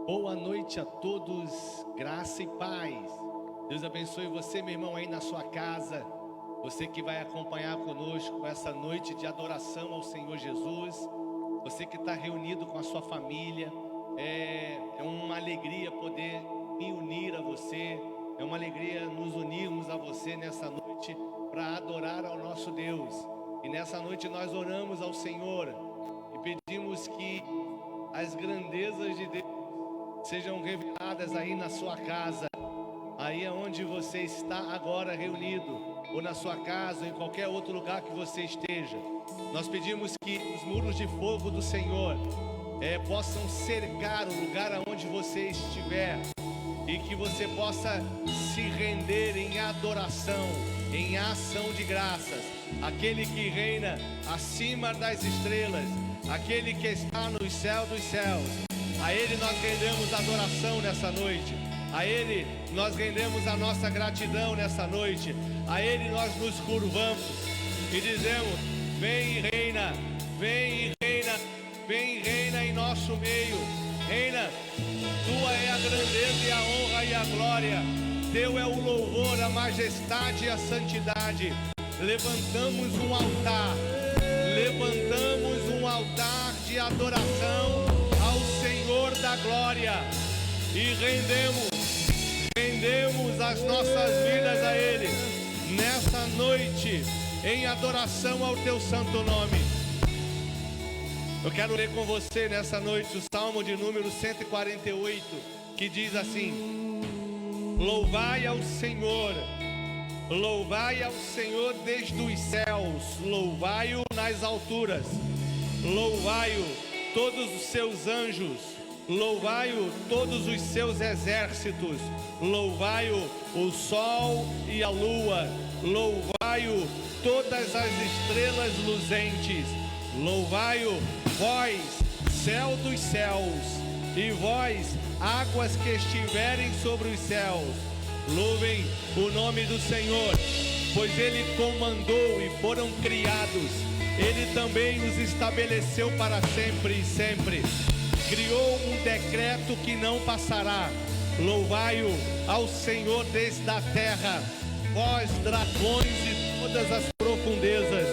Boa noite a todos, graça e paz. Deus abençoe você, meu irmão, aí na sua casa. Você que vai acompanhar conosco essa noite de adoração ao Senhor Jesus. Você que está reunido com a sua família. É uma alegria poder me unir a você. É uma alegria nos unirmos a você nessa noite para adorar ao nosso Deus. E nessa noite nós oramos ao Senhor e pedimos que as grandezas de Deus sejam reveladas aí na sua casa, aí onde você está agora reunido, ou na sua casa, ou em qualquer outro lugar que você esteja. Nós pedimos que os muros de fogo do Senhor possam cercar o lugar aonde você estiver, e que você possa se render em adoração, em ação de graças, aquele que reina acima das estrelas, aquele que está no céu dos céus. A Ele nós rendemos adoração nessa noite. A Ele nós rendemos a nossa gratidão nessa noite. A Ele nós nos curvamos e dizemos: vem e reina, vem e reina, vem e reina em nosso meio. Reina, tua é a grandeza e a honra e a glória. Teu é o louvor, a majestade e a santidade. Levantamos um altar de adoração ao Senhor da glória e rendemos as nossas vidas a Ele nessa noite em adoração ao Teu santo nome. Eu quero ler com você nessa noite o Salmo de número 148, que diz assim: louvai ao Senhor desde os céus, louvai-o nas alturas, louvai-o todos os seus anjos, louvai-o todos os seus exércitos, louvai-o o sol e a lua, louvai-o todas as estrelas luzentes, louvai-o vós, céu dos céus, e vós, águas que estiverem sobre os céus. Louvem o nome do Senhor, pois Ele comandou e foram criados. Ele também os estabeleceu para sempre e sempre. Criou um decreto que não passará. Louvai-o ao Senhor desde a terra, vós dragões e todas as profundezas,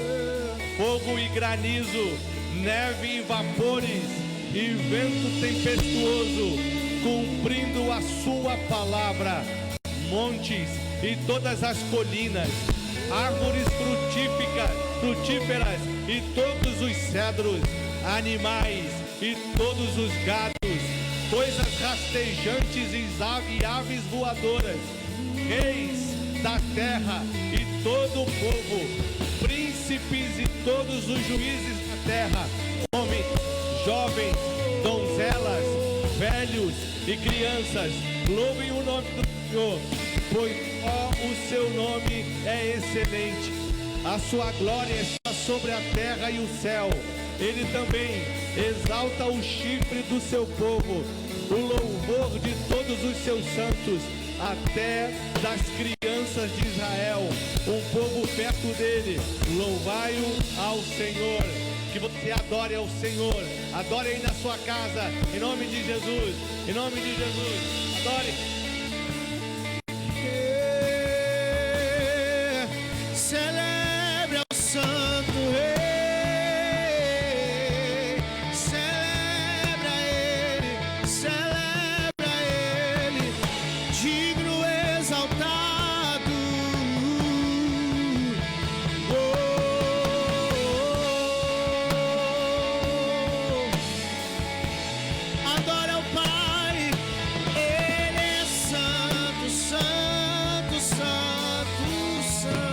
fogo e granizo, neve e vapores e vento tempestuoso, cumprindo a sua palavra, montes e todas as colinas, árvores frutíferas e todos os cedros, animais e todos os gados, coisas rastejantes e aves voadoras, reis da terra e todo o povo, príncipes e todos os juízes da terra, homens, jovens, donzelas, velhos e crianças, louvem o nome do Senhor, pois só o seu nome é excelente. A sua glória está sobre a terra e o céu. Ele também exalta o chifre do seu povo, o louvor de todos os seus santos, até das crianças de Israel, um povo perto dele. Louvai-o ao Senhor. Que você adore ao Senhor. Adore aí na sua casa, em nome de Jesus. Em nome de Jesus, adore. Celebre ao Santo Rei, celebra Ele, digno exaltado. Adora ao Pai, Ele é santo, santo, santo, santo.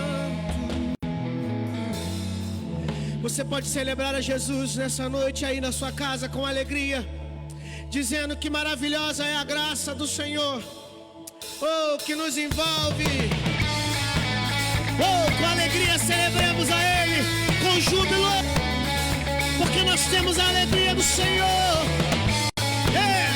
Você pode celebrar a Jesus nessa noite aí na sua casa com alegria, dizendo que maravilhosa é a graça do Senhor, oh, que nos envolve. Oh, com alegria celebremos a Ele, com júbilo, porque nós temos a alegria do Senhor. Yeah.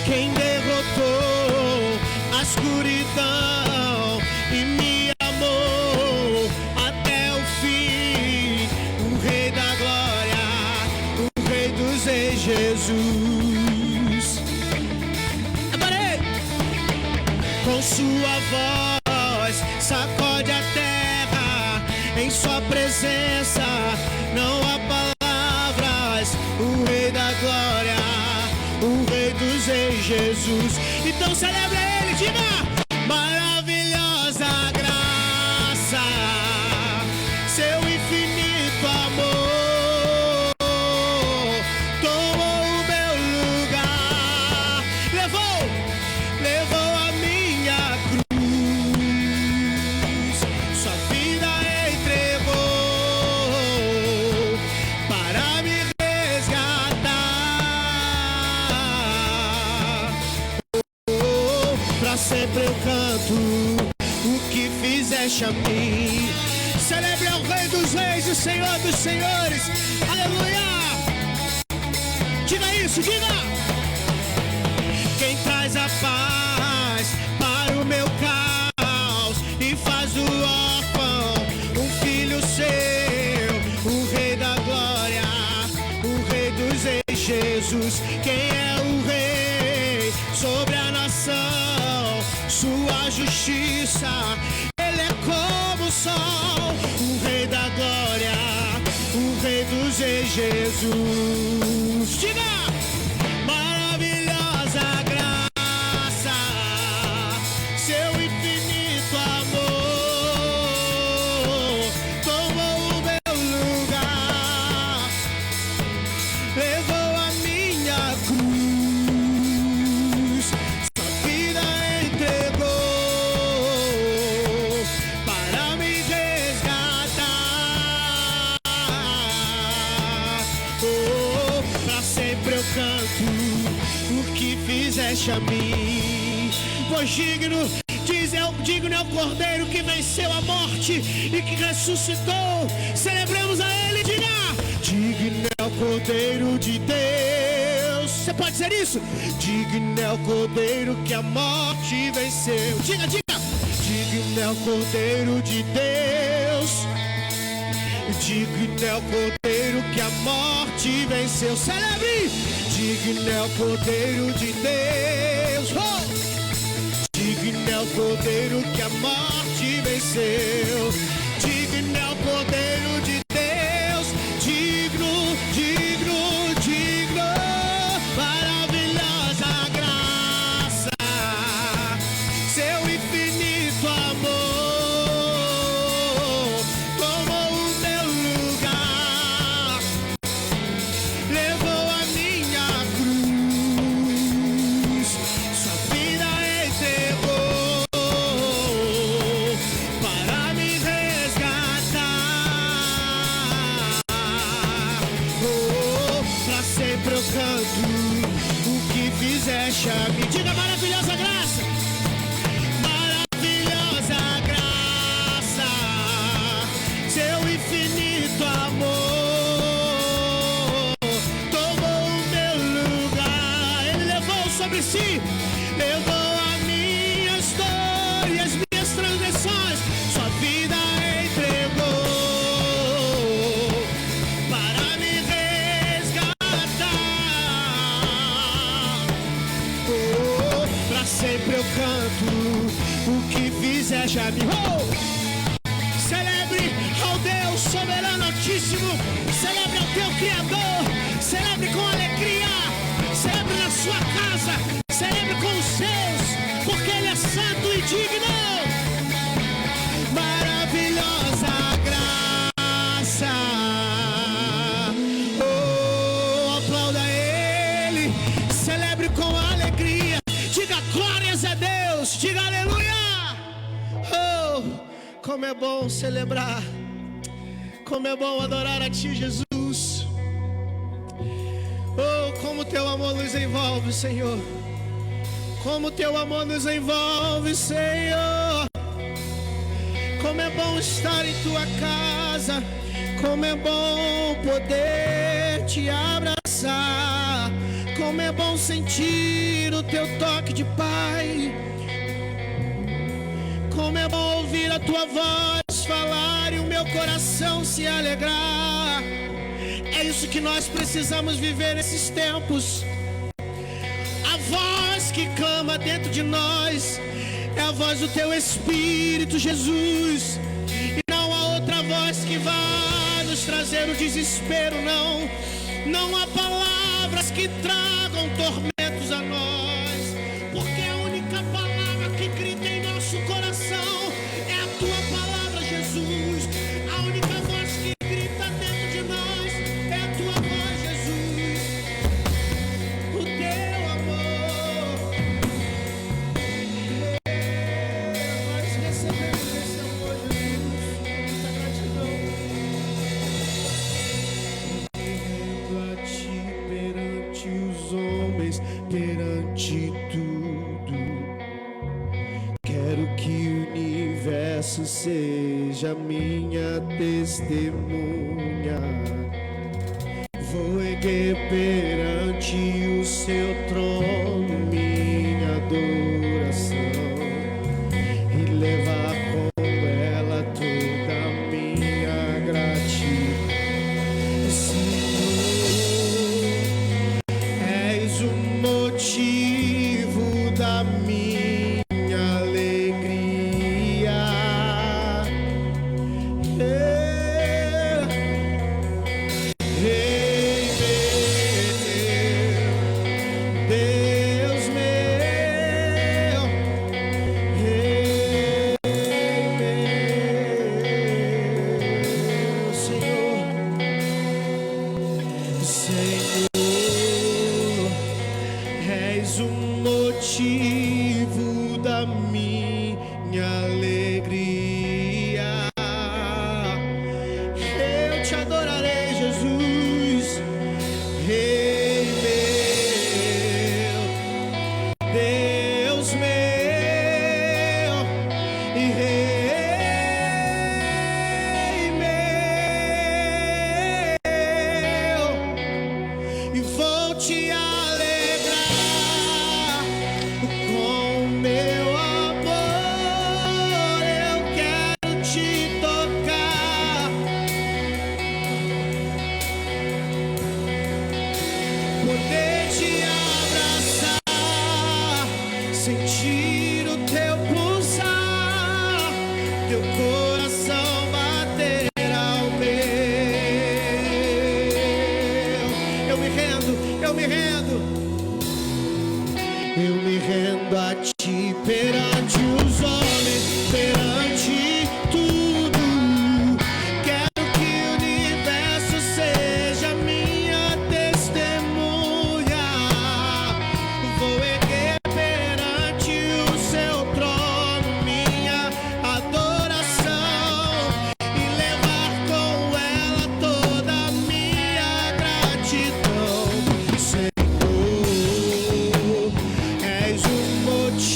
Quem derrotou a escuridão e me amou até o fim. Jesus. Abarei. Com sua voz sacode a terra, em sua presença não há palavras. O Rei da Glória, o Rei dos Reis, Jesus. Então celebre Ele, diga: maravilhosa graça, seu infinito amor tomou o meu lugar, levou a minha cruz, sua vida entregou para me resgatar. Pra sempre eu canto o que fizeste a mim. Celebre ao Rei dos Reis e Senhor dos Senhores. Aleluia! Diga isso, diga! Quem traz a paz para o meu caos e faz do órfão um filho seu. O Rei da Glória, o Rei dos Reis, Jesus. Quem é o Rei sobre a nação? Sua justiça, Ele é como o sol. O Rei da Glória, o Rei dos Reis, Jesus. Diga! Maravilhosa graça, seu infinito amor tomou o meu lugar, levou a minha cruz, sua vida entregou para me resgatar. Oh, pra sempre eu canto o que fizeste a mim. Pois digno é o Cordeiro que venceu a morte e que ressuscitou. Celebremos a Ele, diga: digno é o Cordeiro de Deus. Você pode dizer isso? Digno é o Cordeiro que a morte venceu. Diga, diga. Digno é o Cordeiro de Deus. Digno é o Cordeiro que a morte venceu. Celebre! Digno é o Cordeiro de Deus. Oh! Digno é o Cordeiro que a morte venceu. Digno é o Cordeiro de Deus. Digno, digno, digno. Maravilhosa graça, seu infinito amor tomou o meu lugar, levou a minha cruz, sua vida entregou para me resgatar. Oh, pra sempre eu canto o que fizeste a mim. Diga: maravilhosa graça, maravilhosa graça, seu infinito amor tomou o meu lugar. Ele levou sobre si, levou a minhas dores e as minhas transgressões, sua vida entregou para me resgatar. Oh, pra sempre eu canto o que fizeste a mim. Oh! Celebre ao Deus soberano altíssimo. Celebre ao teu Criador. Celebre com alegria. Celebre na sua casa. Celebre com os seus, porque Ele é santo e digno. Maravilhosa graça. Oh, aplauda Ele. Celebre com alegria. Diga glórias a Deus. Diga aleluia. Oh, como é bom celebrar. Como é bom adorar a Ti, Jesus. Oh, como Teu amor nos envolve, Senhor. Como Teu amor nos envolve, Senhor. Como é bom estar em Tua casa. Como é bom poder Te abraçar. Como é bom sentir o Teu toque de Pai. Como é bom ouvir a Tua voz falar e o meu coração se alegrar. És isso que nós precisamos viver nesses tempos. A voz que clama dentro de nós é a voz do Teu Espírito, Jesus. E não há outra voz que vai nos trazer o desespero, não. Não há palavras que tragam tormentos a nós, porque a única palavra que grita em nosso coração é a Tua palavra, Jesus. A única voz que grita dentro de nós é a Tua voz, Jesus. O Teu amor. Nós recebemos esse amor, Jesus. Muita gratidão. Rendo a Ti perante os homens, perante tudo. Quero que o universo seja minha testemunha. Vou erguer perante o Seu trono minha adoração e levar com ela toda a minha gratidão. Senhor, és o motivo da minha alegria. Rei meu, Deus meu, Rei meu, Senhor, Senhor, és o motivo da minha alegria. Eu te adorarei, Jesus. Rei meu, Deus meu e Rei meu, e vou te alegrar com meu amor. Eu quero te tocar, poder te abraçar, sentir o Teu pulsar, Teu coração bater ao meu. Eu me rendo, eu me rendo. Eu me rendo a Ti perante os homens, perante tudo. Quero que o universo seja minha testemunha. Vou erguer perante o Seu trono minha adoração e levar com ela toda a minha gratidão. Senhor, és o motivo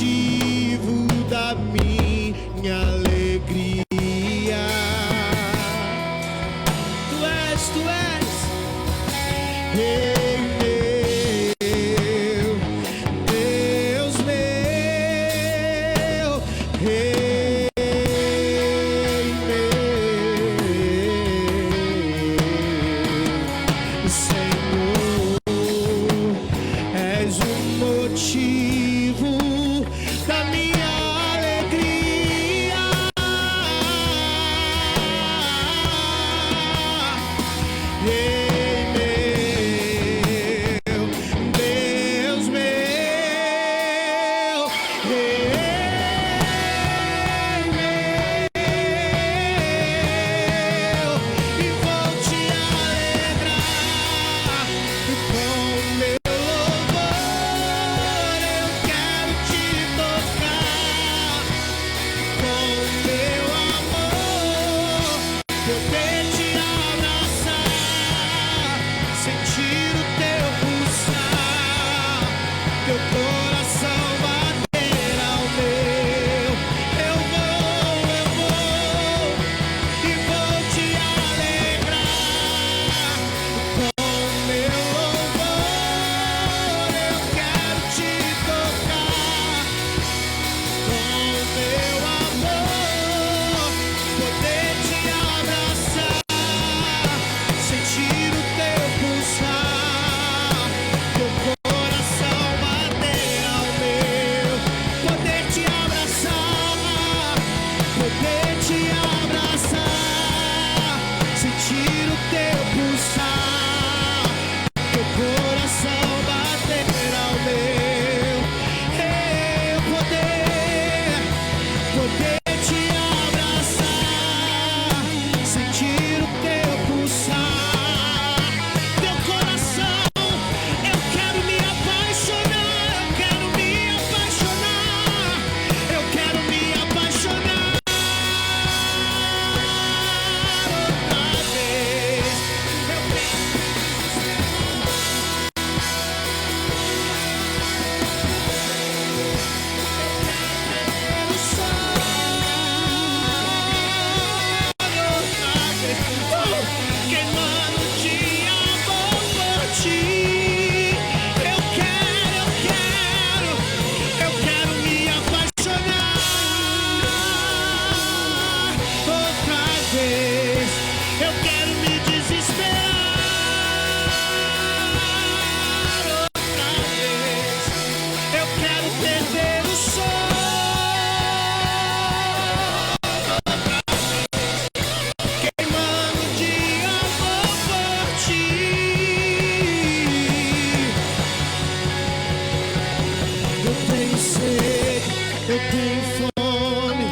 tenho fome,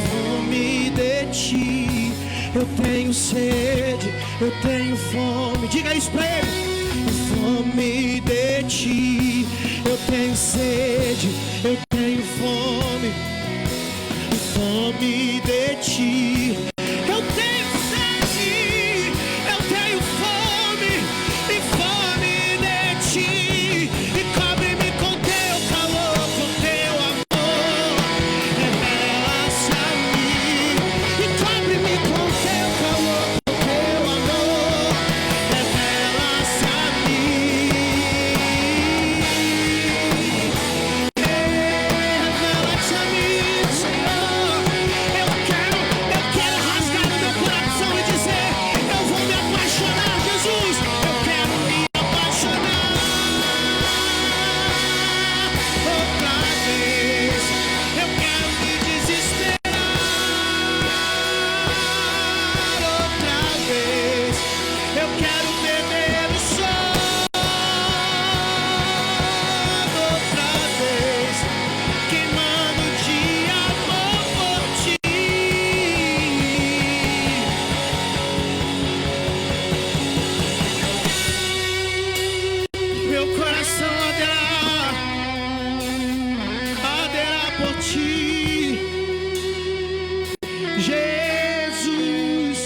fome de ti. Eu tenho sede, eu tenho fome. Diga isso pra ele. Fome de ti. Eu tenho sede, eu tenho fome. Fome de ti. Eu tenho sede, eu tenho fome. E fome de ti. E cobre-me com teu calor, com teu amor. Revela-se a mim. E cobre-me com teu calor, com teu amor. Revela-se a mim. Revela-se a mim, Senhor. Eu quero rasgar o meu coração e dizer: eu vou me apaixonar, Jesus. Eu quero me apaixonar outra vez. Eu quero me desesperar outra vez. Eu quero beber o sol outra vez, queimando de amor por ti. Meu coração arderá por ti, Jesus.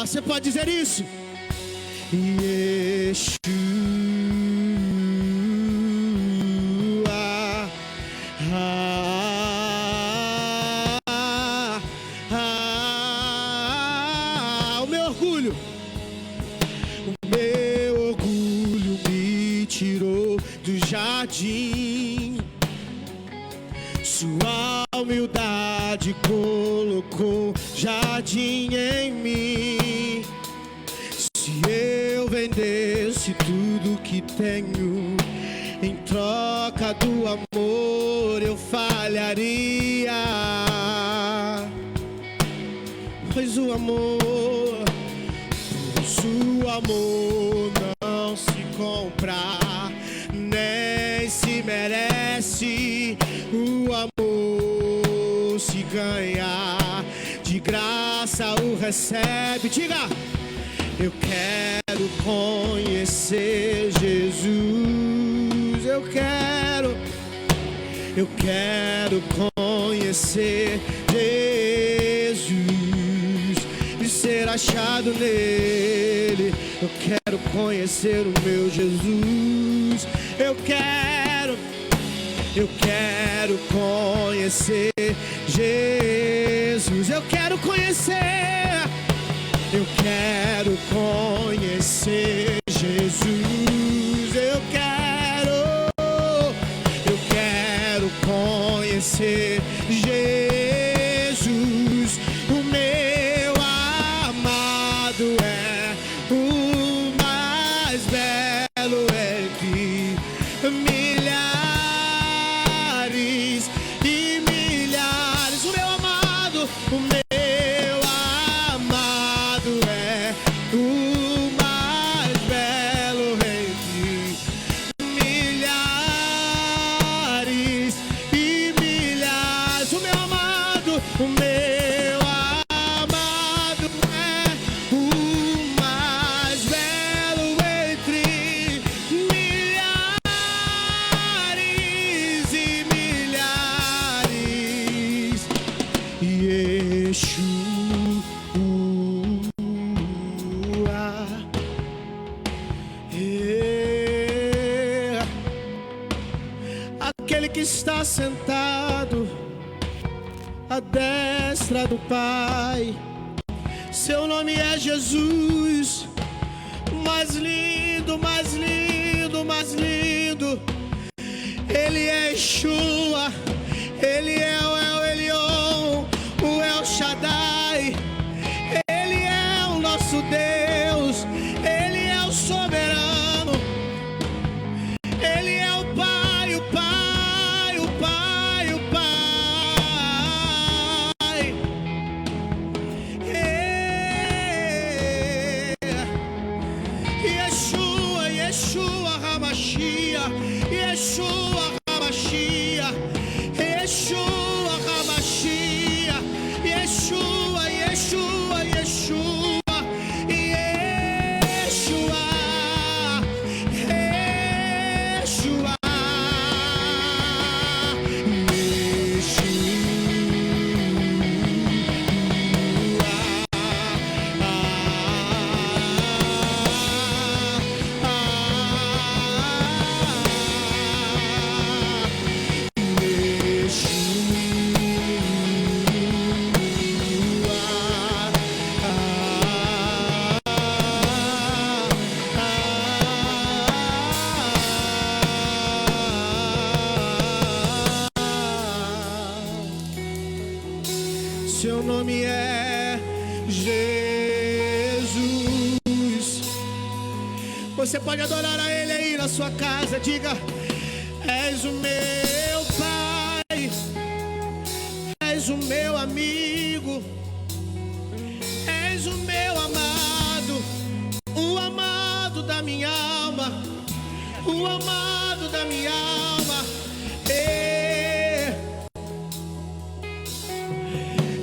Você pode dizer isso? O meu orgulho me tirou do jardim. Sua humildade colocou jardim em mim. Se eu vendesse tudo que tenho em troca do amor, eu falharia. Pois o amor não se compra, nem se merece. O amor se ganha, de graça o recebe. Diga: eu quero conhecer Jesus. Eu quero conhecer Jesus e ser achado nele. Eu quero conhecer o meu Jesus. Eu quero conhecer Jesus. Eu quero conhecer Jesus. Eu quero conhecer Jesus. O meu amado é o mais belo entre milhares e milhares. O meu amado é o mais belo entre milhares e milhares. O meu amado é o mais belo entre milhares e milhares. Yeshua. Aquele que está sentado à destra do Pai, seu nome é Jesus. Mais lindo, mais lindo, mais lindo. Ele é Yeshua, ele é o Ramachia, Yeshua Ramachia, Yeshua Ramachia, Yeshua, Yeshua, Yeshua, Yeshua, Yeshua. Seu nome é Jesus. Você pode adorar a Ele aí na sua casa. Diga: és o meu Pai, és o meu amigo, és o meu amado, o amado da minha alma, o amado da minha alma.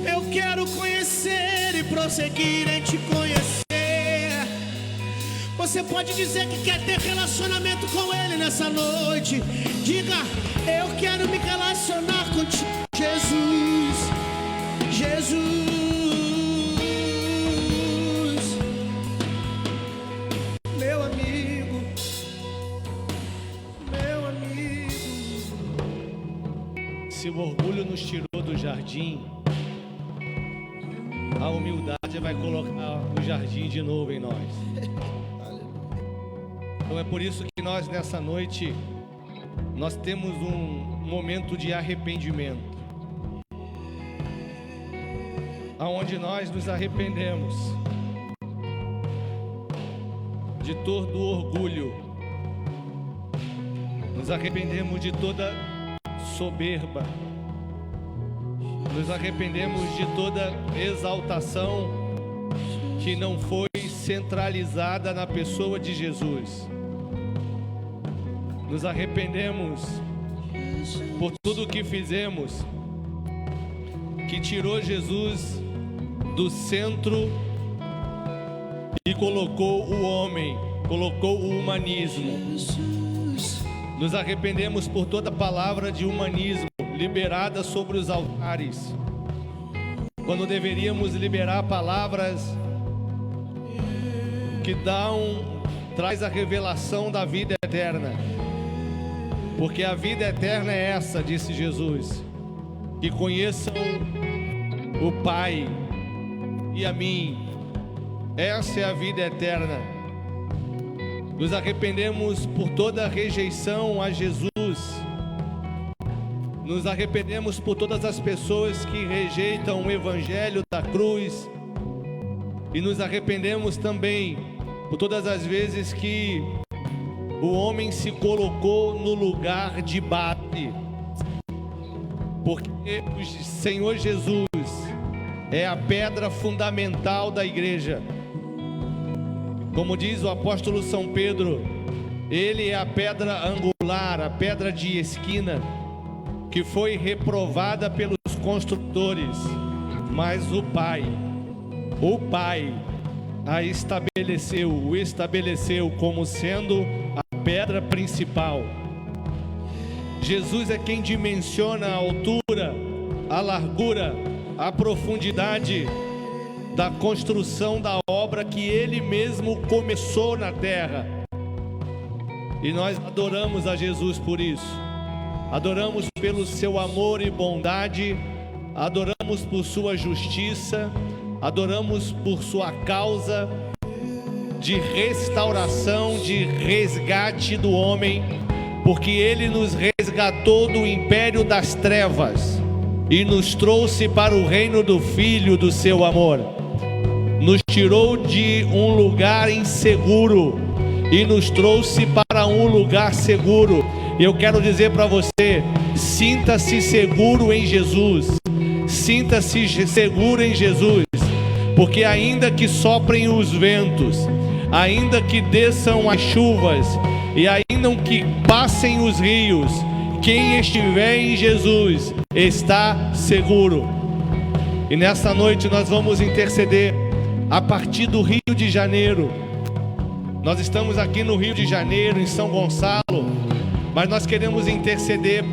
Eu quero conhecer e prosseguir em te conhecer. Você pode dizer que quer ter relacionamento com Ele nessa noite. Diga: eu quero me relacionar contigo, Jesus, Jesus, meu amigo, meu amigo. Se o orgulho nos tirou do jardim, a humildade vai colocar o jardim de novo em nós. Então é por isso que nós nessa noite, nós temos um momento de arrependimento, aonde nós nos arrependemos de todo o orgulho, nos arrependemos de toda soberba, nos arrependemos de toda exaltação que não foi centralizada na pessoa de Jesus. Nos arrependemos por tudo que fizemos, que tirou Jesus do centro e colocou o homem, colocou o humanismo. Nos arrependemos por toda palavra de humanismo liberada sobre os altares, quando deveríamos liberar palavras que traz a revelação da vida eterna, porque a vida eterna é essa, disse Jesus, que conheçam o Pai e a mim. Essa é a vida eterna. Nos arrependemos por toda rejeição a Jesus. Nos arrependemos por todas as pessoas que rejeitam o evangelho da cruz. E nos arrependemos também por todas as vezes que o homem se colocou no lugar de base. Porque o Senhor Jesus é a pedra fundamental da igreja. Como diz o apóstolo São Pedro, ele é a pedra angular, a pedra de esquina, que foi reprovada pelos construtores, mas o Pai a estabeleceu como sendo a pedra principal. Jesus é quem dimensiona a altura, a largura, a profundidade da construção da obra que Ele mesmo começou na terra. E nós adoramos a Jesus por isso. Adoramos pelo seu amor e bondade, adoramos por sua justiça, adoramos por sua causa de restauração, de resgate do homem, porque Ele nos resgatou do império das trevas e nos trouxe para o reino do Filho do seu amor. Nos tirou de um lugar inseguro e nos trouxe para um lugar seguro. Eu quero dizer para você: sinta-se seguro em Jesus, sinta-se seguro em Jesus, porque ainda que soprem os ventos, ainda que desçam as chuvas, e ainda que passem os rios, quem estiver em Jesus está seguro. E nessa noite nós vamos interceder a partir do Rio de Janeiro. Nós estamos aqui no Rio de Janeiro, em São Gonçalo, mas nós queremos interceder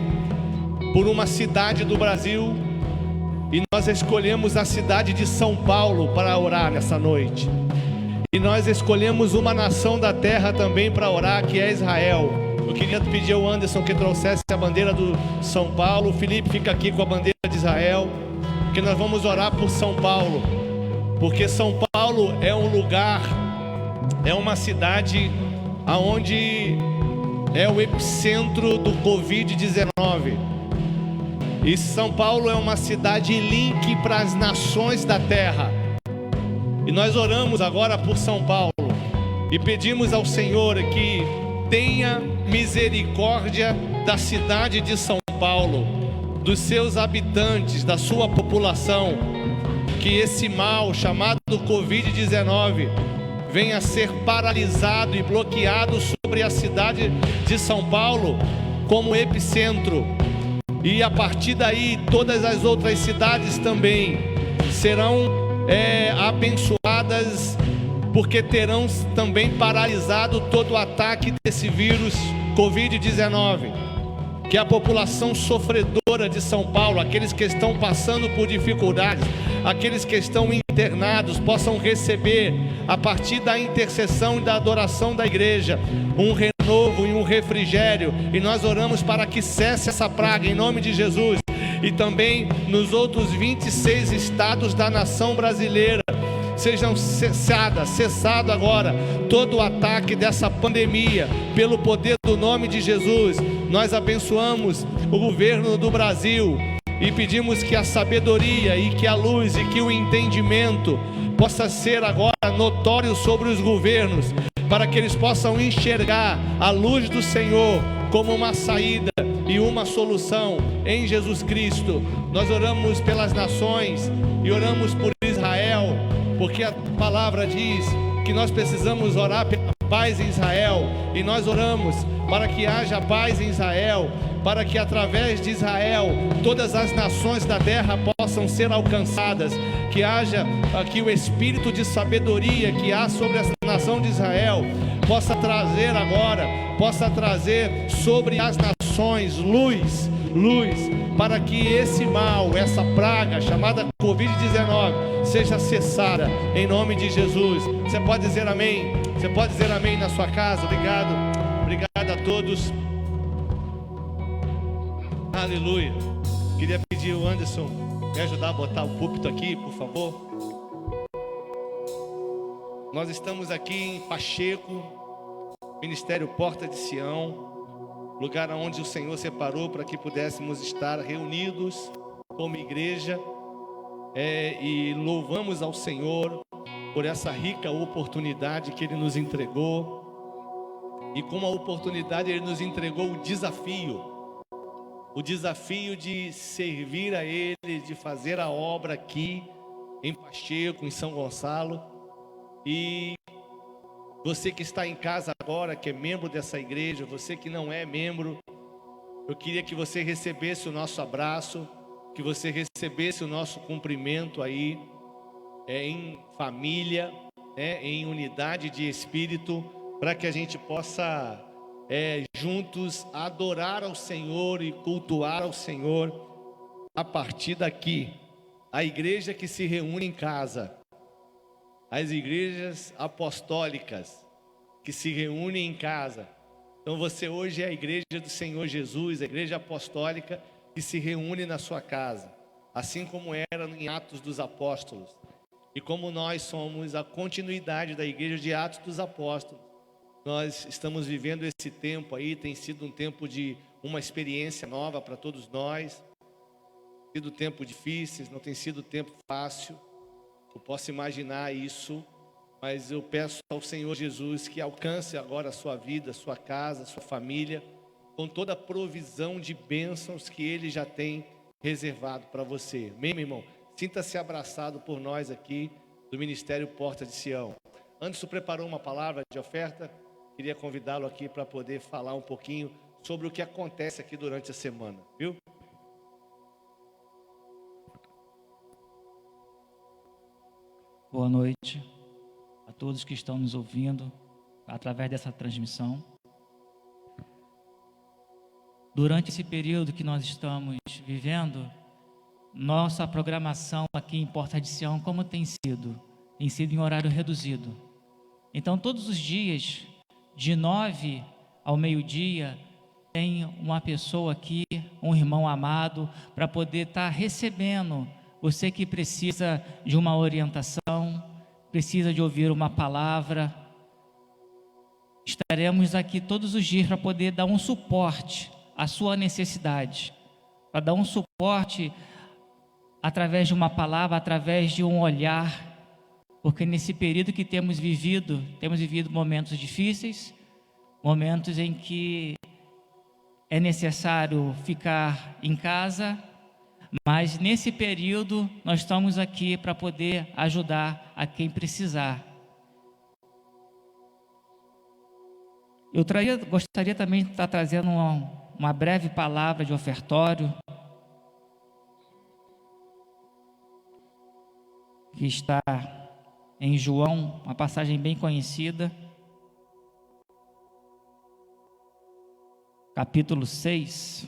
por uma cidade do Brasil, e nós escolhemos a cidade de São Paulo para orar nessa noite. E nós escolhemos uma nação da terra também para orar, que é Israel. Eu queria pedir ao Anderson que trouxesse a bandeira do São Paulo. O Felipe fica aqui com a bandeira de Israel, porque nós vamos orar por São Paulo, porque São Paulo é um lugar, é uma cidade aonde é o epicentro do Covid-19. E São Paulo é uma cidade link para as nações da terra. E nós oramos agora por São Paulo e pedimos ao Senhor que tenha misericórdia da cidade de São Paulo, dos seus habitantes, da sua população. Que esse mal chamado Covid-19 venha a ser paralisado e bloqueado sobre a cidade de São Paulo como epicentro. E a partir daí todas as outras cidades também serão abençoadas, porque terão também paralisado todo o ataque desse vírus Covid-19. Que a população sofredora de São Paulo, aqueles que estão passando por dificuldades, aqueles que estão internados, possam receber, a partir da intercessão e da adoração da igreja, um renovo e um refrigério. E nós oramos para que cesse essa praga em nome de Jesus. E também nos outros 26 estados da nação brasileira sejam cessado agora todo o ataque dessa pandemia, pelo poder do nome de Jesus. Nós abençoamos o governo do Brasil e pedimos que a sabedoria e que a luz e que o entendimento possa ser agora notório sobre os governos, para que eles possam enxergar a luz do Senhor como uma saída e uma solução em Jesus Cristo. Nós oramos pelas nações e oramos por Israel, porque a palavra diz que nós precisamos orar pela paz em Israel, e nós oramos para que haja paz em Israel, para que através de Israel todas as nações da terra possam ser alcançadas, que haja aqui o espírito de sabedoria que há sobre essa nação de Israel, possa trazer agora, possa trazer sobre as nações luz, para que esse mal, essa praga chamada Covid-19 seja cessada em nome de Jesus. Você pode dizer amém? Você pode dizer amém na sua casa? Obrigado a todos. Aleluia. Queria pedir o Anderson me ajudar a botar o púlpito aqui, por favor. Nós estamos aqui em Pacheco, Ministério Porta de Sião, lugar onde o Senhor separou para que pudéssemos estar reunidos como igreja, e louvamos ao Senhor por essa rica oportunidade que Ele nos entregou. E como a oportunidade, Ele nos entregou o desafio de servir a Ele, de fazer a obra aqui em Pacheco, em São Gonçalo. E você que está em casa agora, que é membro dessa igreja, você que não é membro, eu queria que você recebesse o nosso abraço, que você recebesse o nosso cumprimento aí, em família, em unidade de espírito, para que a gente possa juntos adorar ao Senhor e cultuar ao Senhor a partir daqui. A igreja que se reúne em casa, as igrejas apostólicas que se reúnem em casa. Então você hoje é a igreja do Senhor Jesus, a igreja apostólica que se reúne na sua casa, assim como era em Atos dos Apóstolos. E como nós somos a continuidade da igreja de Atos dos Apóstolos, nós estamos vivendo esse tempo aí, tem sido um tempo de uma experiência nova para todos nós. Tem sido tempo difíceis, não tem sido tempo fácil. Eu posso imaginar isso, mas eu peço ao Senhor Jesus que alcance agora a sua vida, a sua casa, a sua família, com toda a provisão de bênçãos que Ele já tem reservado para você. Amém, meu irmão? Sinta-se abraçado por nós aqui do Ministério Porta de Sião. Anderson preparou uma palavra de oferta. queria convidá-lo aqui para poder falar um pouquinho sobre o que acontece aqui durante a semana, viu? Boa noite a todos que estão nos ouvindo através dessa transmissão. Durante esse período que nós estamos vivendo, nossa programação aqui em Porta de Sião, como tem sido? Tem sido em horário reduzido. Então, todos os dias, de 9 ao meio-dia, tem uma pessoa aqui, um irmão amado, para poder estar recebendo. Você que precisa de uma orientação, precisa de ouvir uma palavra. Estaremos aqui todos os dias para poder dar um suporte à sua necessidade, para dar um suporte através de uma palavra, através de um olhar, porque nesse período que temos vivido momentos difíceis, momentos em que é necessário ficar em casa, mas nesse período nós estamos aqui para poder ajudar a quem precisar. Eu gostaria também de estar trazendo uma breve palavra de ofertório, que está em João, uma passagem bem conhecida, capítulo 6.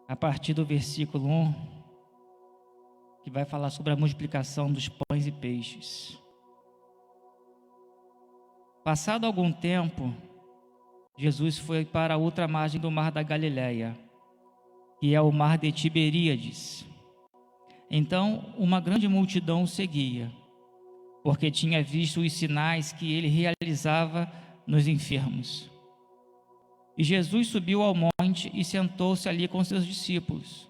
A partir do versículo 1, que vai falar sobre a multiplicação dos pães e peixes. Passado algum tempo, Jesus foi para a outra margem do mar da Galileia, que é o mar de Tiberíades. Então, uma grande multidão o seguia, porque tinha visto os sinais que ele realizava nos enfermos. E Jesus subiu ao monte e sentou-se ali com seus discípulos.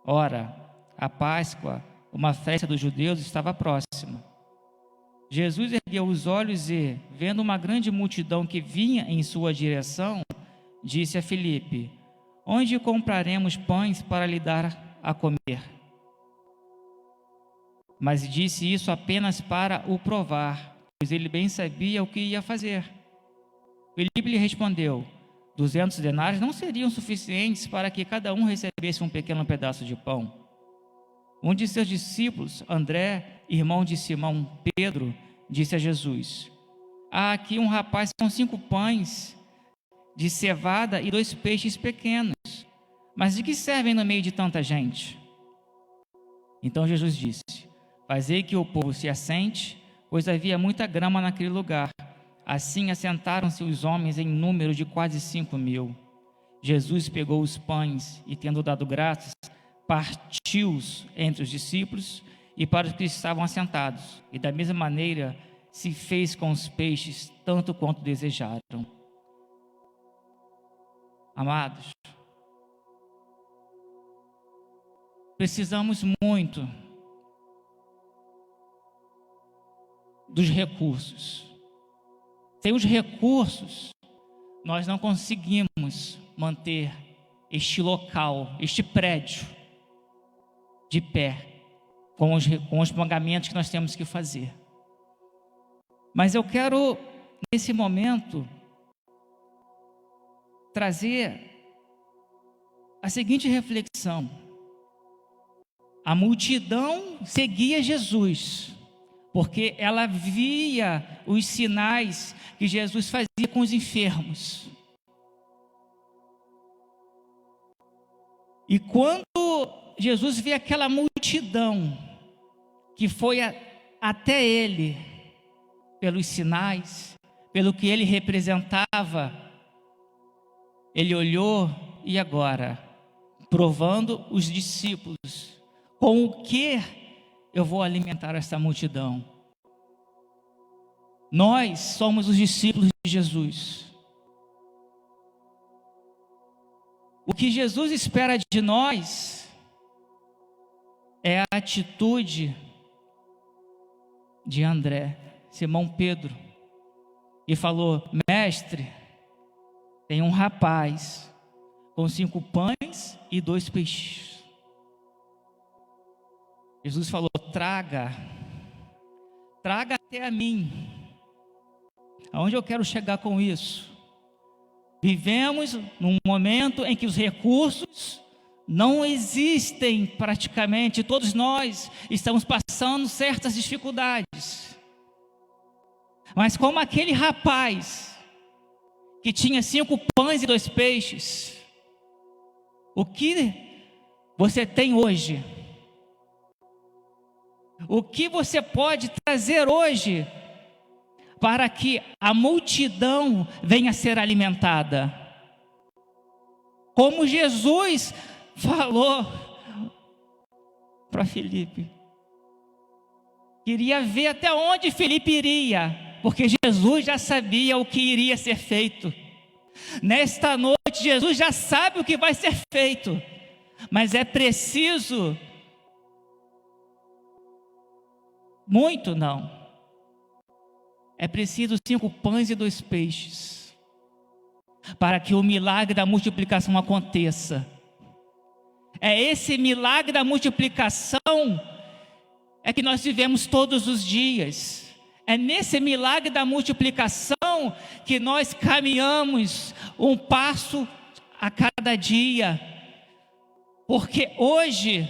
Ora, a Páscoa, uma festa dos judeus, estava próxima. Jesus ergueu os olhos e, vendo uma grande multidão que vinha em sua direção, disse a Filipe: onde compraremos pães para lhe dar a comer? Mas disse isso apenas para o provar, pois ele bem sabia o que ia fazer. Filipe lhe respondeu: 200 denários não seriam suficientes para que cada um recebesse um pequeno pedaço de pão. Um de seus discípulos, André, irmão de Simão Pedro, disse a Jesus: há aqui um rapaz com 5 pães de cevada e 2 peixes pequenos, mas de que servem no meio de tanta gente? Então Jesus disse: fazei que o povo se assente, pois havia muita grama naquele lugar. Assim assentaram-se os homens em número de quase 5.000. Jesus pegou os pães e, tendo dado graças, partiu-os entre os discípulos e para os que estavam assentados, e da mesma maneira se fez com os peixes, tanto quanto desejaram. Amados, precisamos muito dos recursos. Sem os recursos, nós não conseguimos manter este local, este prédio de pé, com os pagamentos que nós temos que fazer. Mas eu quero, nesse momento, trazer a seguinte reflexão: a multidão seguia Jesus, porque ela via os sinais que Jesus fazia com os enfermos. E quando Jesus vê aquela multidão que foi até ele, pelos sinais, pelo que ele representava, ele olhou e agora, provando os discípulos, com o que eu vou alimentar essa multidão? Nós somos os discípulos de Jesus. O que Jesus espera de nós é a atitude de André, Simão Pedro, e falou: mestre, tem um rapaz com 5 pães e 2 peixes. Jesus falou: traga até a mim. Aonde eu quero chegar com isso? Vivemos num momento em que os recursos não existem praticamente. Todos nós estamos passando certas dificuldades. Mas como aquele rapaz que tinha 5 pães e 2 peixes, o que você tem hoje? O que você pode trazer hoje para que a multidão venha a ser alimentada? Como Jesus falou para Filipe, queria ver até onde Filipe iria, porque Jesus já sabia o que iria ser feito. Nesta noite, Jesus já sabe o que vai ser feito, mas é preciso muito, não. É preciso 5 pães e 2 peixes para que o milagre da multiplicação aconteça. É esse milagre da multiplicação é que nós vivemos todos os dias. É nesse milagre da multiplicação que nós caminhamos um passo a cada dia. Porque hoje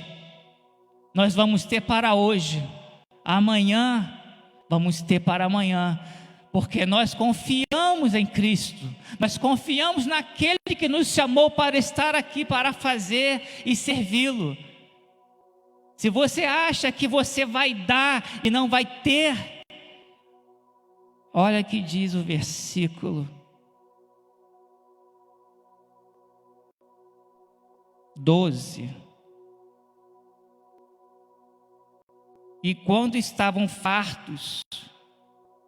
nós vamos ter para hoje, amanhã vamos ter para amanhã, porque nós confiamos em Cristo, nós confiamos naquele que nos chamou para estar aqui, para fazer e servi-lo. Se você acha que você vai dar e não vai ter, olha o que diz o versículo 12. E quando estavam fartos,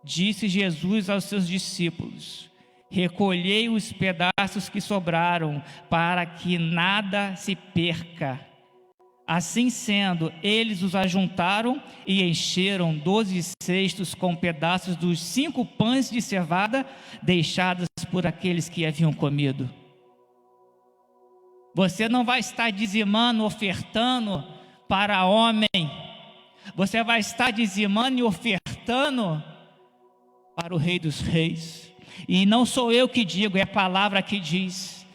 disse Jesus aos seus discípulos: recolhei os pedaços que sobraram, para que nada se perca. Assim sendo, eles os ajuntaram e encheram 12 cestos com pedaços dos 5 pães de cevada, deixados por aqueles que haviam comido. Você não vai estar dizimando, ofertando para homem. Você vai estar dizimando e ofertando para o Rei dos Reis. E não sou eu que digo, é a palavra que diz: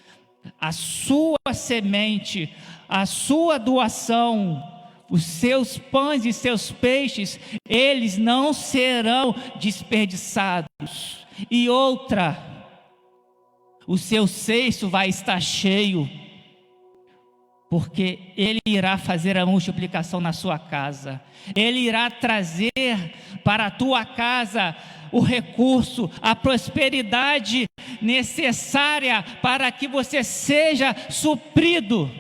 a sua semente, a sua doação, os seus pães e seus peixes, eles não serão desperdiçados. E outra, o seu cesto vai estar cheio, porque Ele irá fazer a multiplicação na sua casa. Ele irá trazer para a tua casa o recurso, a prosperidade necessária para que você seja suprido.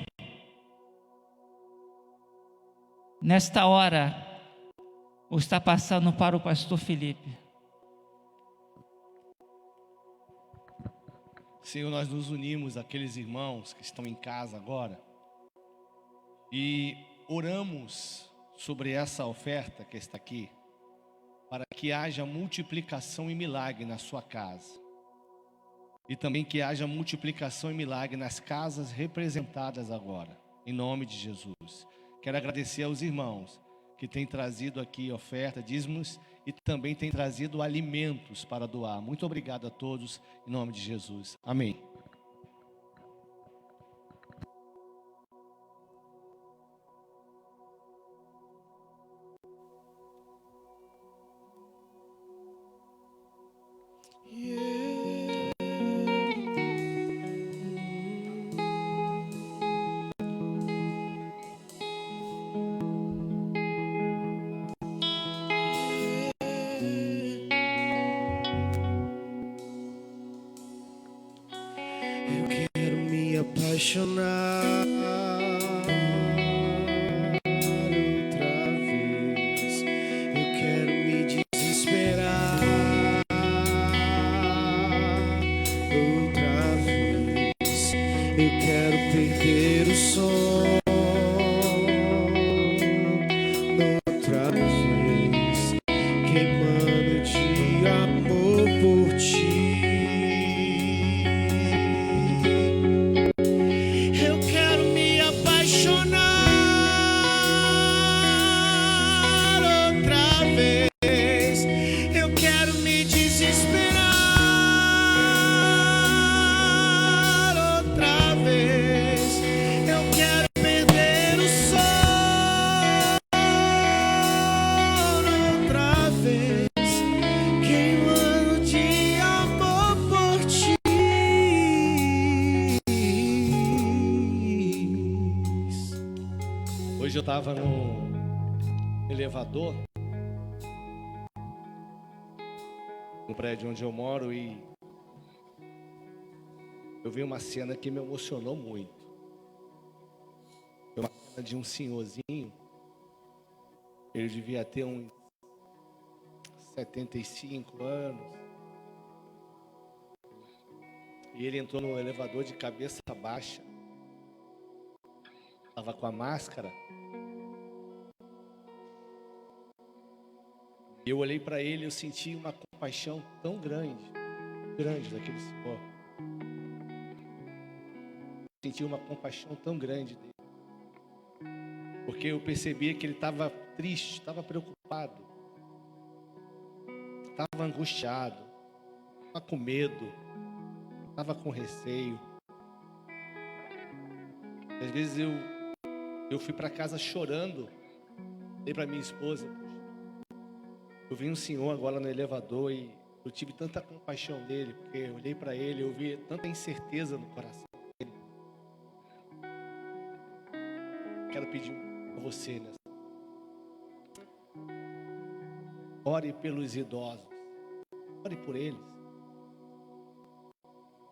Nesta hora, vou estar passando para o pastor Felipe. Senhor, nós nos unimos àqueles irmãos que estão em casa agora e oramos sobre essa oferta que está aqui, para que haja multiplicação e milagre na sua casa, e também que haja multiplicação e milagre nas casas representadas agora, em nome de Jesus. Quero agradecer aos irmãos que têm trazido aqui oferta, dízimos, e também têm trazido alimentos para doar. Muito obrigado a todos, em nome de Jesus. Amém. Apaixonar outra vez, eu quero me desesperar outra vez, eu quero perder o sono outra vez, queimando de amor por ti. Eu quero me eu estava no elevador, no prédio onde eu moro, e eu vi uma cena que me emocionou muito. Foi uma cena de um senhorzinho, ele devia ter uns 75 anos, e ele entrou no elevador de cabeça baixa, estava com a máscara. Eu olhei para ele, eu senti uma compaixão tão grande daquele senhor. Senti uma compaixão tão grande dele, porque eu percebia que ele estava triste, estava preocupado, estava angustiado, estava com medo, estava com receio. Às vezes eu fui para casa chorando, dei para minha esposa: eu vi um senhor agora no elevador e eu tive tanta compaixão dele, porque eu olhei para ele, eu vi tanta incerteza no coração dele. Quero pedir a você, né? Ore pelos idosos, ore por eles,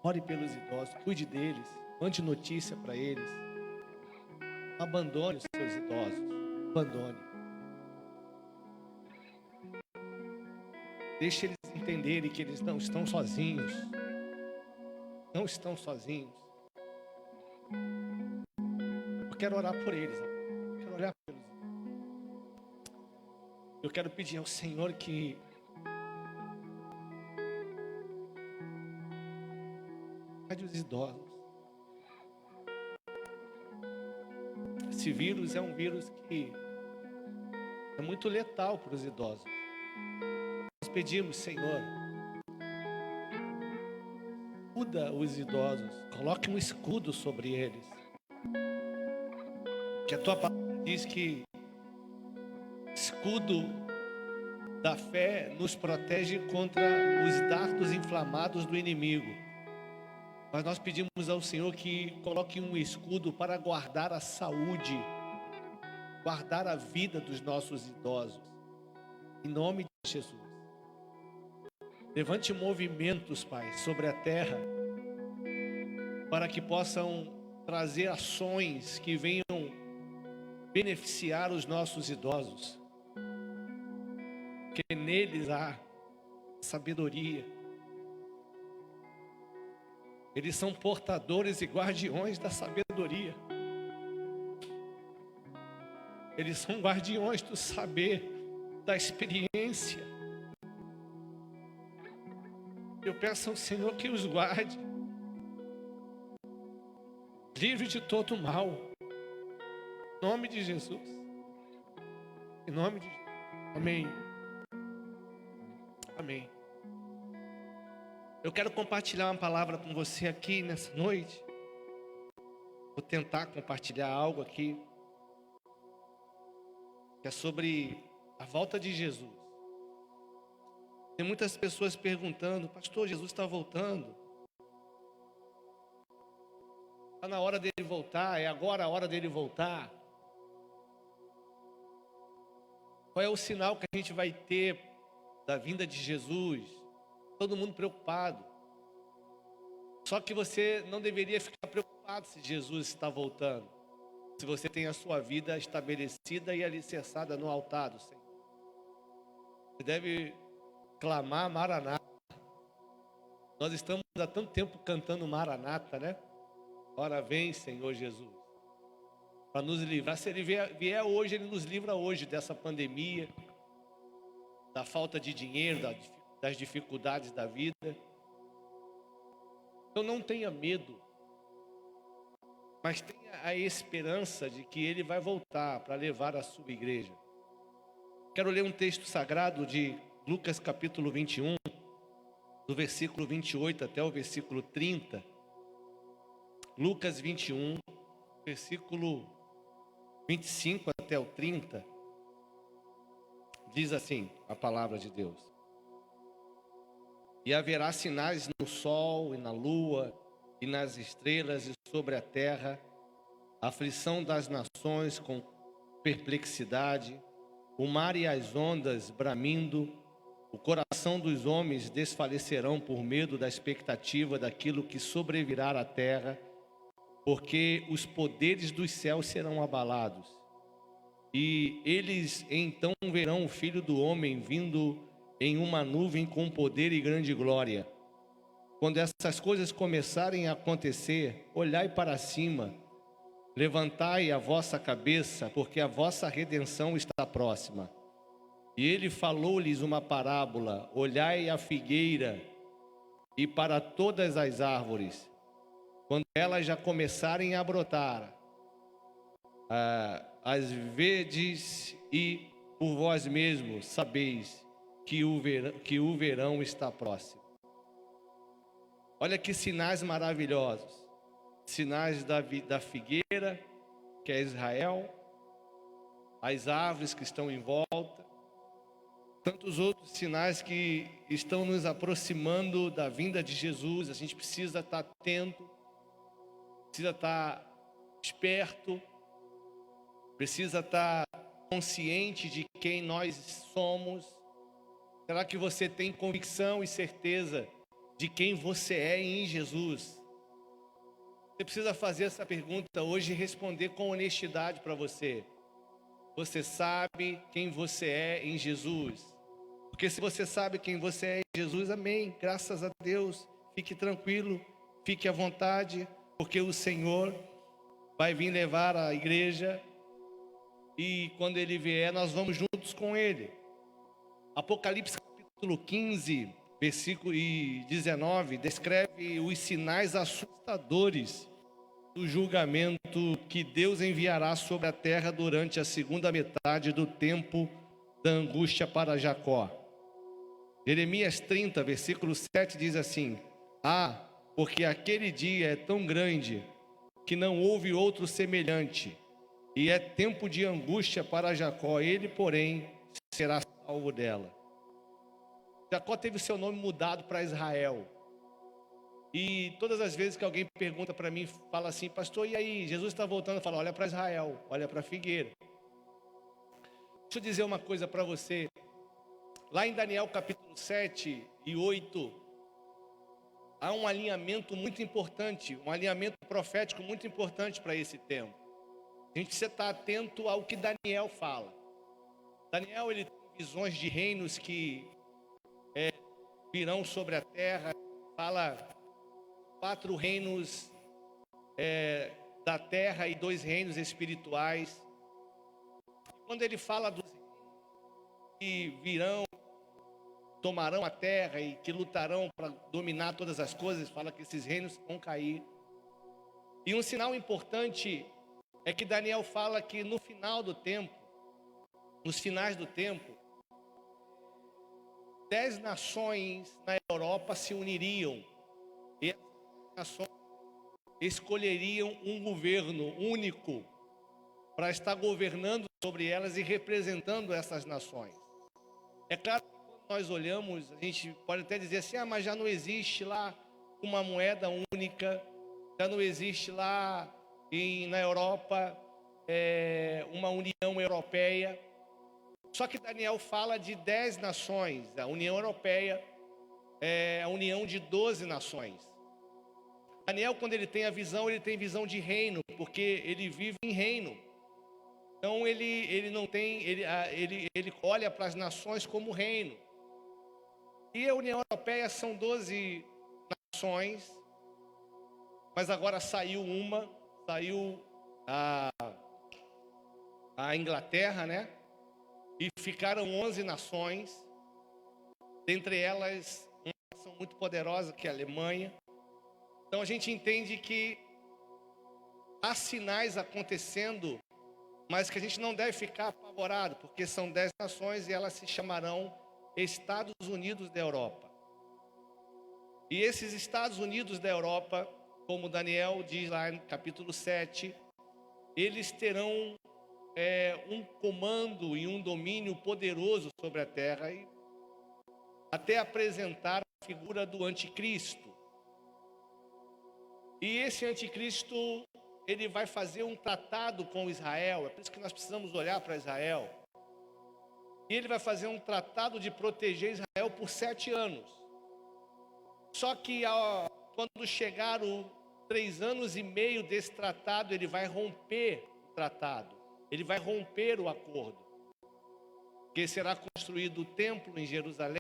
ore pelos idosos, cuide deles, mande notícia para eles. Não abandone os seus idosos, abandone. Deixe eles entenderem que eles não estão sozinhos. Não estão sozinhos. Eu quero orar por eles. Eu quero orar por eles. Eu quero pedir ao Senhor que cuide os idosos. Esse vírus é um vírus que é muito letal para os idosos. Nós pedimos, Senhor, cuida os idosos, coloque um escudo sobre eles. Que a tua palavra diz que o escudo da fé nos protege contra os dardos inflamados do inimigo. Mas nós pedimos ao Senhor que coloque um escudo para guardar a saúde, guardar a vida dos nossos idosos. Em nome de Jesus. Levante movimentos, Pai, sobre a terra, para que possam trazer ações que venham beneficiar os nossos idosos. Que neles há sabedoria. Eles são portadores e guardiões da sabedoria. Eles são guardiões do saber, da experiência. Eu peço ao Senhor que os guarde, livre de todo mal, em nome de Jesus, em nome de Jesus, amém, amém. Eu quero compartilhar uma palavra com você aqui nessa noite. Vou tentar compartilhar algo aqui que é sobre a volta de Jesus. Tem muitas pessoas perguntando: pastor, Jesus está voltando? Está na hora dele voltar? É agora a hora dele voltar? Qual é o sinal que a gente vai ter da vinda de Jesus? Todo mundo preocupado. Só que você não deveria ficar preocupado se Jesus está voltando, se você tem a sua vida estabelecida e alicerçada no altar do Senhor. Você deve clamar Maranata. Nós estamos há tanto tempo cantando Maranata, né? Ora vem, Senhor Jesus, para nos livrar. Se Ele vier hoje, Ele nos livra hoje dessa pandemia, da falta de dinheiro, das dificuldades da vida. Então não tenha medo, mas tenha a esperança de que Ele vai voltar para levar a sua igreja. Quero ler um texto sagrado de Lucas capítulo 21, do versículo 28 até o versículo 30. Lucas 21, versículo 25 até o 30. Diz assim a palavra de Deus: e haverá sinais no sol e na lua e nas estrelas e sobre a terra, aflição das nações com perplexidade, o mar e as ondas bramindo, o coração dos homens desfalecerão por medo da expectativa daquilo que sobrevirá à terra, porque os poderes dos céus serão abalados. E eles então verão o Filho do Homem vindo em uma nuvem com poder e grande glória. Quando essas coisas começarem a acontecer, olhai para cima, levantai a vossa cabeça, porque a vossa redenção está próxima. E ele falou-lhes uma parábola: olhai a figueira e para todas as árvores, quando elas já começarem a brotar, as vedes, e por vós mesmos sabeis que o verão está próximo. Olha que sinais maravilhosos. Sinais da figueira, que é Israel, as árvores que estão em volta, tantos outros sinais que estão nos aproximando da vinda de Jesus. A gente precisa estar atento, precisa estar esperto, precisa estar consciente de quem nós somos. Será que você tem convicção e certeza de quem você é em Jesus? Você precisa fazer essa pergunta hoje e responder com honestidade para você. Você sabe quem você é em Jesus? Porque se você sabe quem você é em Jesus, amém, graças a Deus. Fique tranquilo, fique à vontade, porque o Senhor vai vir levar a igreja, e quando Ele vier, nós vamos juntos com Ele. Apocalipse capítulo 15, versículo 19, descreve os sinais assustadores do julgamento que Deus enviará sobre a terra durante a segunda metade do tempo da angústia para Jacó. Jeremias 30, versículo 7 diz assim: porque aquele dia é tão grande que não houve outro semelhante, e é tempo de angústia para Jacó, ele, porém, será salvo dela. Jacó teve o seu nome mudado para Israel. E todas as vezes que alguém pergunta para mim, fala assim: pastor, e aí, Jesus está voltando? Eu falo: olha para Israel, olha para a figueira. Deixa eu dizer uma coisa para você. Lá em Daniel capítulo 7 e 8, há um alinhamento muito importante, um alinhamento profético muito importante para esse tempo. A gente precisa estar atento ao que Daniel fala. Daniel, ele tem visões de reinos que virão sobre a terra. Fala 4 reinos da terra e 2 reinos espirituais. Quando ele fala dos que virão, tomarão a terra e que lutarão para dominar todas as coisas, fala que esses reinos vão cair. E um sinal importante é que Daniel fala que no final do tempo, nos finais do tempo, 10 nações na Europa se uniriam, e as nações escolheriam um governo único para estar governando sobre elas e representando essas nações. É claro que quando nós olhamos, a gente pode até dizer assim: mas já não existe lá uma moeda única, já não existe lá na Europa uma União Europeia. Só que Daniel fala de 10 nações. A União Europeia é a união de 12 nações. Daniel, quando ele tem a visão, ele tem visão de reino, porque ele vive em reino. Então ele não tem, ele olha para as nações como reino. E a União Europeia são 12 nações, mas agora saiu a Inglaterra, né? E ficaram 11 nações, dentre elas uma nação muito poderosa, que é a Alemanha. Então a gente entende que há sinais acontecendo, mas que a gente não deve ficar apavorado, porque são 10 nações e elas se chamarão Estados Unidos da Europa. E esses Estados Unidos da Europa, como Daniel diz lá no capítulo 7, eles terão um comando e um domínio poderoso sobre a terra, e até apresentar a figura do anticristo. E esse anticristo, ele vai fazer um tratado com Israel. É por isso que nós precisamos olhar para Israel. E ele vai fazer um tratado de proteger Israel por 7 anos. Só que quando chegar os 3 anos e meio desse tratado, ele vai romper o tratado. Ele vai romper o acordo. Porque será construído o templo em Jerusalém.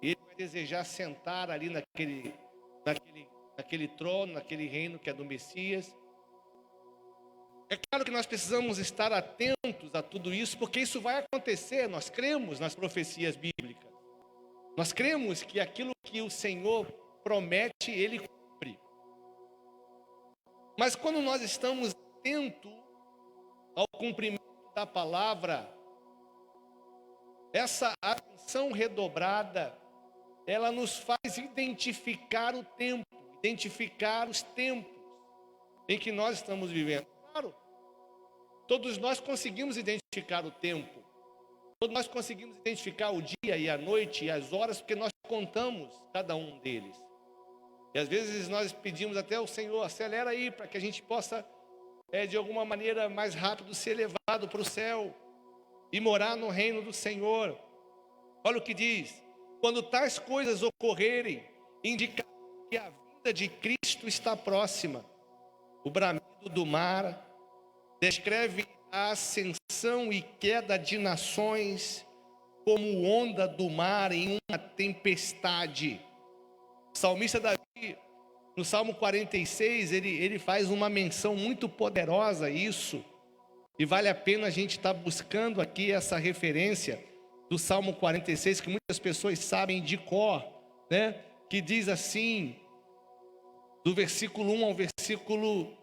E ele vai desejar sentar ali naquele trono, naquele reino que é do Messias. É claro que nós precisamos estar atentos a tudo isso, porque isso vai acontecer. Nós cremos nas profecias bíblicas. Nós cremos que aquilo que o Senhor promete, Ele cumpre. Mas quando nós estamos atentos ao cumprimento da palavra, essa atenção redobrada, ela nos faz identificar o tempo, identificar os tempos em que nós estamos vivendo. Claro, todos nós conseguimos identificar o tempo, todos nós conseguimos identificar o dia e a noite e as horas, porque nós contamos cada um deles. E às vezes nós pedimos até ao Senhor, acelera aí, para que a gente possa, de alguma maneira, mais rápido ser levado para o céu e morar no reino do Senhor. Olha o que diz: quando tais coisas ocorrerem, indica que a vinda de Cristo está próxima. O bramido do mar descreve a ascensão e queda de nações como onda do mar em uma tempestade. O salmista Davi, no Salmo 46, ele faz uma menção muito poderosa a isso. E vale a pena a gente estar buscando aqui essa referência do Salmo 46, que muitas pessoas sabem de cor, né? Que diz assim, do versículo 1 ao versículo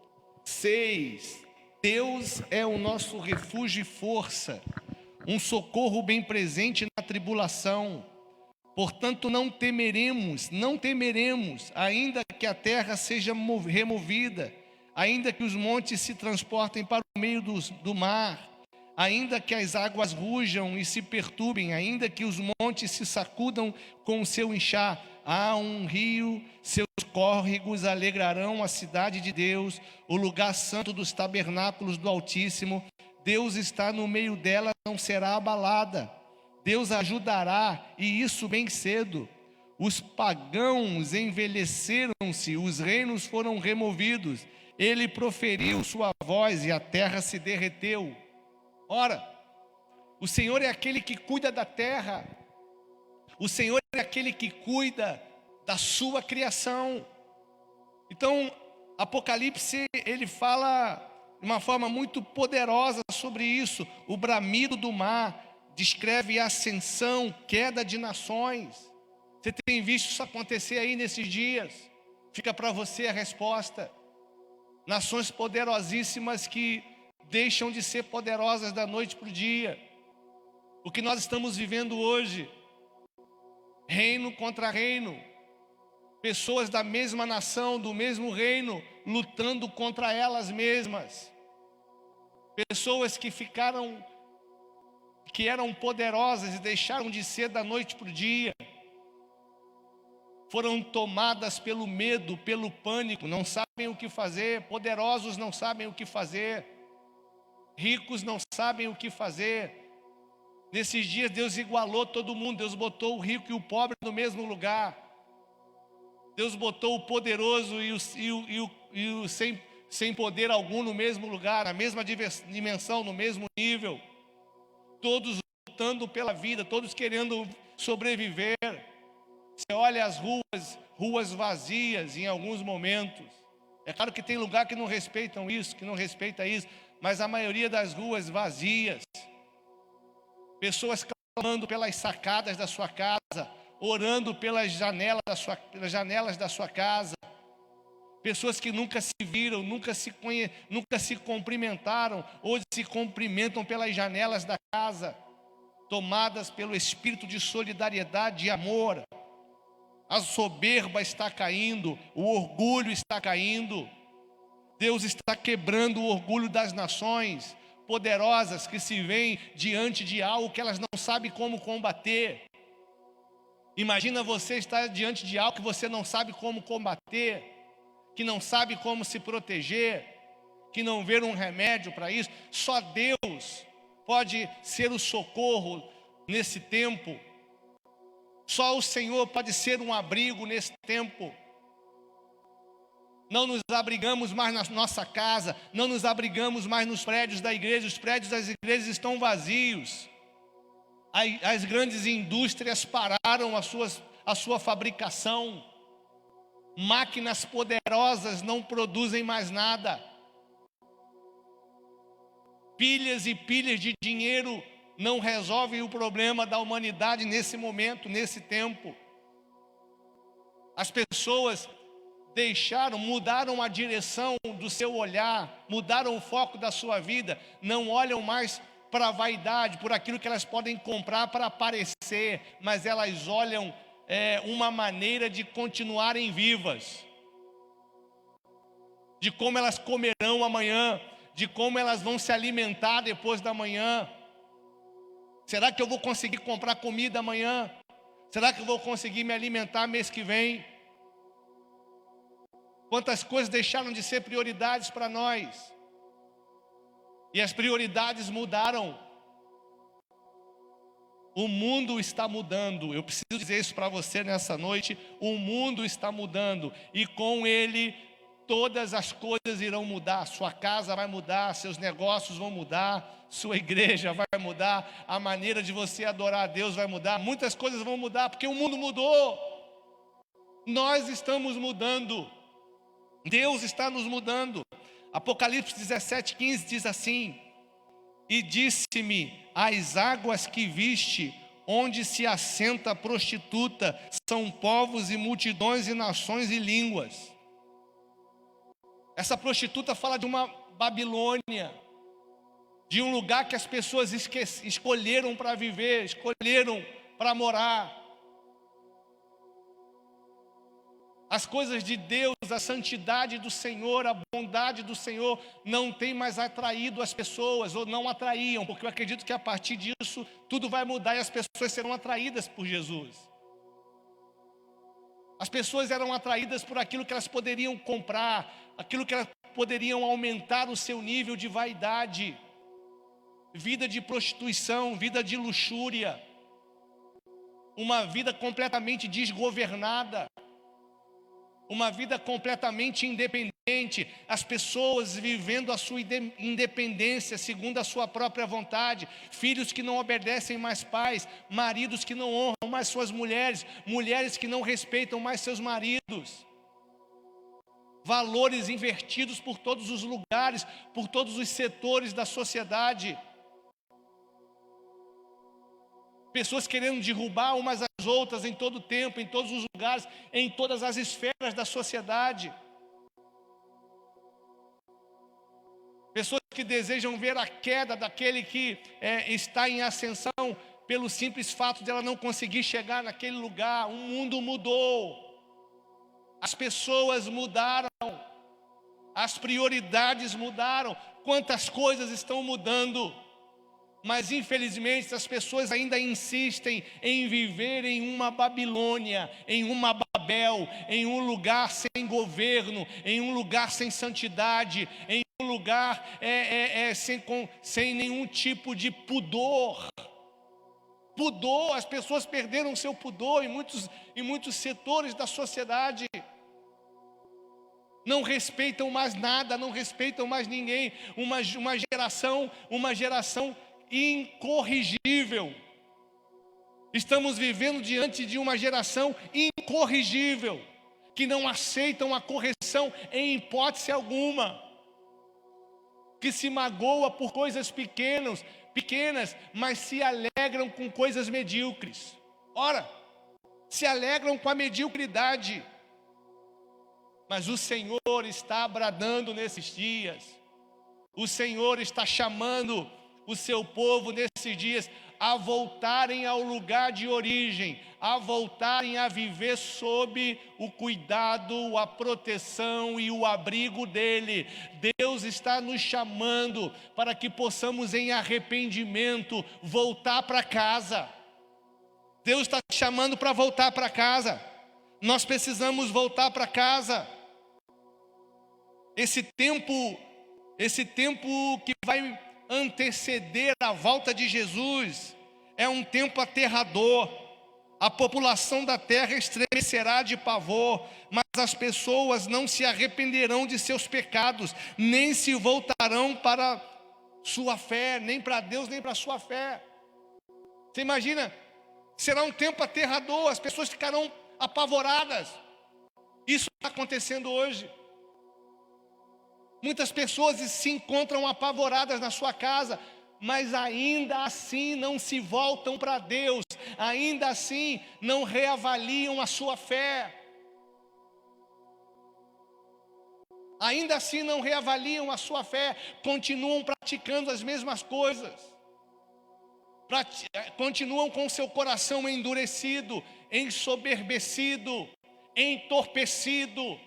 6: Deus é o nosso refúgio e força, um socorro bem presente na tribulação. Portanto, não temeremos, ainda que a terra seja removida, ainda que os montes se transportem para o meio do mar, ainda que as águas rujam e se perturbem, ainda que os montes se sacudam com o seu enxar. Há um rio, seus córregos alegrarão a cidade de Deus, o lugar santo dos tabernáculos do Altíssimo. Deus está no meio dela, não será abalada. Deus ajudará, e isso bem cedo. Os pagãos envelheceram-se, os reinos foram removidos. Ele proferiu sua voz e a terra se derreteu. Ora, o Senhor é aquele que cuida da terra. O Senhor é aquele que cuida da sua criação. Então, Apocalipse, ele fala de uma forma muito poderosa sobre isso. O bramido do mar descreve a ascensão, queda de nações. Você tem visto isso acontecer aí nesses dias? Fica para você a resposta. Nações poderosíssimas que deixam de ser poderosas da noite para o dia. O que nós estamos vivendo hoje, reino contra reino, pessoas da mesma nação, do mesmo reino, lutando contra elas mesmas, pessoas que eram poderosas e deixaram de ser da noite para o dia, foram tomadas pelo medo, pelo pânico, não sabem o que fazer. Poderosos não sabem o que fazer, ricos não sabem o que fazer. Nesses dias Deus igualou todo mundo. Deus botou o rico e o pobre no mesmo lugar. Deus botou o poderoso e o sem poder algum no mesmo lugar, na mesma dimensão, no mesmo nível. Todos lutando pela vida, todos querendo sobreviver. Você olha as ruas vazias em alguns momentos. É claro que tem lugar que não respeitam isso, que não respeita isso, mas a maioria das ruas vazias. Pessoas clamando pelas sacadas da sua casa, orando pelas janelas da sua casa. Pessoas que nunca se viram, nunca se cumprimentaram, hoje se cumprimentam pelas janelas da casa, tomadas pelo espírito de solidariedade e amor. A soberba está caindo, o orgulho está caindo. Deus está quebrando o orgulho das nações poderosas que se veem diante de algo que elas não sabem como combater. Imagina você estar diante de algo que você não sabe como combater, que não sabe como se proteger. que não vê um remédio para isso. Só Deus pode ser o socorro nesse tempo. Só o Senhor pode ser um abrigo nesse tempo. Não nos abrigamos mais na nossa casa, não nos abrigamos mais nos prédios da igreja. Os prédios das igrejas estão vazios. As grandes indústrias pararam a sua fabricação. Máquinas poderosas não produzem mais nada. Pilhas e pilhas de dinheiro não resolvem o problema da humanidade nesse momento, nesse tempo. As pessoas mudaram a direção do seu olhar, mudaram o foco da sua vida, não olham mais para a vaidade, por aquilo que elas podem comprar para aparecer, mas elas olham uma maneira de continuarem vivas, de como elas comerão amanhã, de como elas vão se alimentar depois da manhã. Será que eu vou conseguir comprar comida amanhã? Será que eu vou conseguir me alimentar mês que vem? Quantas coisas deixaram de ser prioridades para nós. E as prioridades mudaram. O mundo está mudando. Eu preciso dizer isso para você nessa noite. O mundo está mudando. E com ele, todas as coisas irão mudar. Sua casa vai mudar, seus negócios vão mudar, sua igreja vai mudar, a maneira de você adorar a Deus vai mudar. Muitas coisas vão mudar, porque o mundo mudou. Nós estamos mudando. Deus está nos mudando. Apocalipse 17:15 diz assim: e disse-me, as águas que viste, onde se assenta a prostituta, são povos e multidões e nações e línguas. Essa prostituta fala de uma Babilônia, de um lugar que as pessoas escolheram para viver, escolheram para morar. As coisas de Deus, a santidade do Senhor, a bondade do Senhor não tem mais atraído as pessoas, ou não atraíam, porque eu acredito que a partir disso tudo vai mudar e as pessoas serão atraídas por Jesus. As pessoas eram atraídas por aquilo que elas poderiam comprar, aquilo que elas poderiam aumentar o seu nível de vaidade, vida de prostituição, vida de luxúria, uma vida completamente desgovernada, uma vida completamente independente, as pessoas vivendo a sua independência segundo a sua própria vontade, filhos que não obedecem mais pais, maridos que não honram mais suas mulheres, mulheres que não respeitam mais seus maridos, valores invertidos por todos os lugares, por todos os setores da sociedade. Pessoas querendo derrubar umas às outras em todo o tempo, em todos os lugares, em todas as esferas da sociedade. Pessoas que desejam ver a queda daquele que está em ascensão, pelo simples fato de ela não conseguir chegar naquele lugar. O mundo mudou, as pessoas mudaram, as prioridades mudaram. Quantas coisas estão mudando. Mas infelizmente as pessoas ainda insistem em viver em uma Babilônia, em uma Babel, em um lugar sem governo, em um lugar sem santidade, em um lugar sem nenhum tipo de pudor. Pudor, as pessoas perderam seu pudor em muitos setores da sociedade. Não respeitam mais nada, não respeitam mais ninguém. Uma geração incorrigível. Estamos vivendo diante de uma geração incorrigível, que não aceitam a correção em hipótese alguma, que se magoa por coisas pequenas, mas se alegram com coisas medíocres. Ora, se alegram com a mediocridade. Mas o Senhor está bradando nesses dias. O Senhor está chamando o seu povo nesses dias a voltarem ao lugar de origem, a voltarem a viver sob o cuidado, a proteção e o abrigo dele. Deus está nos chamando para que possamos em arrependimento voltar para casa. Deus está te chamando para voltar para casa. Nós precisamos voltar para casa. Esse tempo esse tempo que vai anteceder a volta de Jesus, é um tempo aterrador. A população da terra estremecerá de pavor, mas as pessoas não se arrependerão de seus pecados, nem se voltarão para sua fé, nem para Deus, nem para sua fé. Você imagina? Será um tempo aterrador, as pessoas ficarão apavoradas. Isso está acontecendo hoje. Muitas pessoas se encontram apavoradas na sua casa, mas ainda assim não se voltam para Deus, ainda assim não reavaliam a sua fé, ainda assim não reavaliam a sua fé, continuam praticando as mesmas coisas, continuam com seu coração endurecido, ensoberbecido, entorpecido,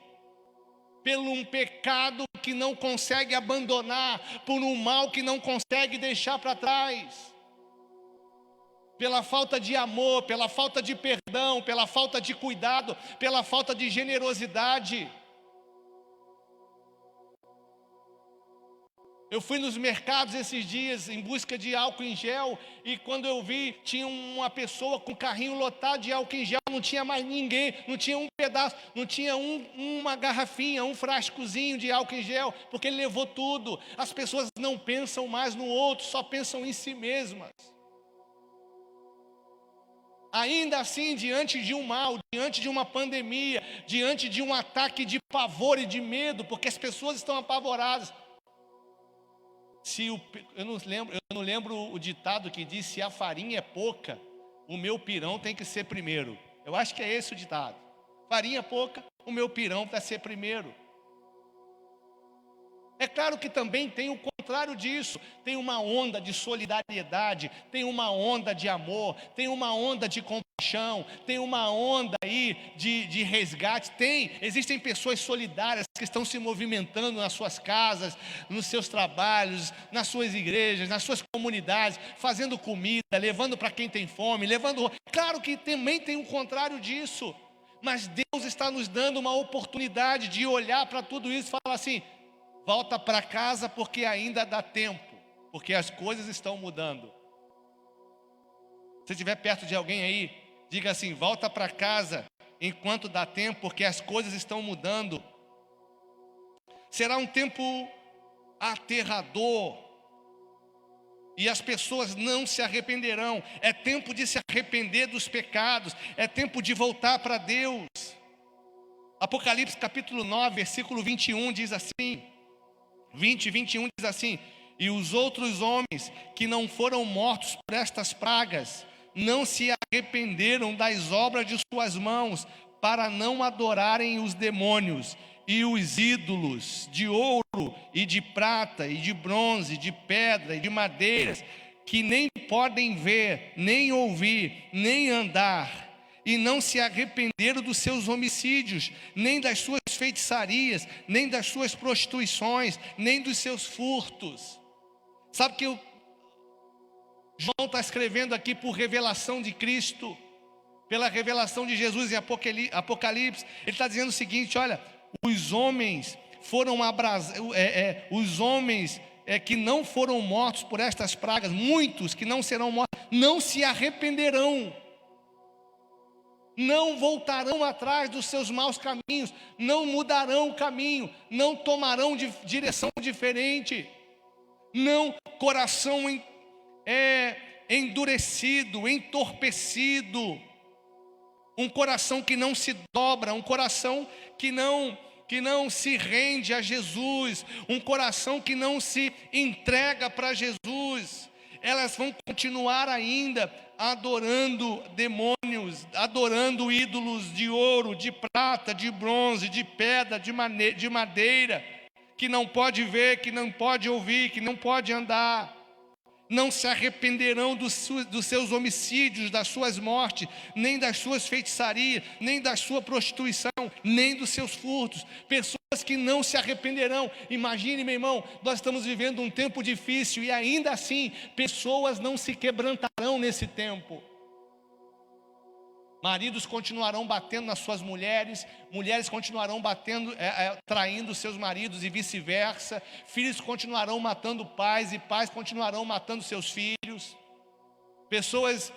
pelo um pecado que não consegue abandonar, por um mal que não consegue deixar para trás, pela falta de amor, pela falta de perdão, pela falta de cuidado, pela falta de generosidade. Eu fui nos mercados esses dias em busca de álcool em gel, e quando eu vi, tinha uma pessoa com carrinho lotado de álcool em gel, não tinha mais ninguém, não tinha um pedaço, não tinha uma garrafinha, um frascozinho de álcool em gel, porque ele levou tudo. As pessoas não pensam mais no outro, só pensam em si mesmas. Ainda assim, diante de um mal, diante de uma pandemia, diante de um ataque de pavor e de medo, porque as pessoas estão apavoradas. Eu não lembro o ditado que diz: se a farinha é pouca, o meu pirão tem que ser primeiro. Eu acho que é esse o ditado. Farinha é pouca, o meu pirão vai ser primeiro. É claro que também tem o contrário disso. Tem uma onda de solidariedade, tem uma onda de amor, tem uma onda de compaixão, tem uma onda aí de resgate. Existem pessoas solidárias que estão se movimentando nas suas casas, nos seus trabalhos, nas suas igrejas, nas suas comunidades, fazendo comida, levando para quem tem fome, levando... Claro que também tem o contrário disso, mas Deus está nos dando uma oportunidade de olhar para tudo isso e falar assim: volta para casa porque ainda dá tempo, porque as coisas estão mudando. Se estiver perto de alguém aí, diga assim: volta para casa enquanto dá tempo, porque as coisas estão mudando. Será um tempo aterrador, e as pessoas não se arrependerão. É tempo de se arrepender dos pecados, é tempo de voltar para Deus. Apocalipse capítulo 9, versículo 21 diz assim, 20 e 21 diz assim: e os outros homens que não foram mortos por estas pragas não se arrependeram das obras de suas mãos, para não adorarem os demônios e os ídolos de ouro e de prata e de bronze, de pedra e de madeiras, que nem podem ver, nem ouvir, nem andar, e não se arrependeram dos seus homicídios, nem das suas feitiçarias, nem das suas prostituições, nem dos seus furtos. Sabe que João está escrevendo aqui por revelação de Cristo, pela revelação de Jesus em Apocalipse. Ele está dizendo o seguinte: olha, os homens foram os homens que não foram mortos por estas pragas, muitos que não serão mortos, não se arrependerão, não voltarão atrás dos seus maus caminhos, não mudarão o caminho, não tomarão direção diferente, não coração endurecido, entorpecido, um coração que não se dobra, um coração que não se rende a Jesus, um coração que não se entrega para Jesus. Elas vão continuar ainda adorando demônios, adorando ídolos de ouro, de prata, de bronze, de pedra, de madeira, que não pode ver, que não pode ouvir, que não pode andar. Não se arrependerão dos seus homicídios, das suas mortes, nem das suas feitiçarias, nem da sua prostituição, nem dos seus furtos. Pessoas que não se arrependerão. Imagine, meu irmão, nós estamos vivendo um tempo difícil, e ainda assim, pessoas não se quebrantarão nesse tempo. Maridos continuarão batendo nas suas mulheres, mulheres continuarão batendo, traindo seus maridos e vice-versa. Filhos continuarão matando pais e pais continuarão matando seus filhos. Pessoas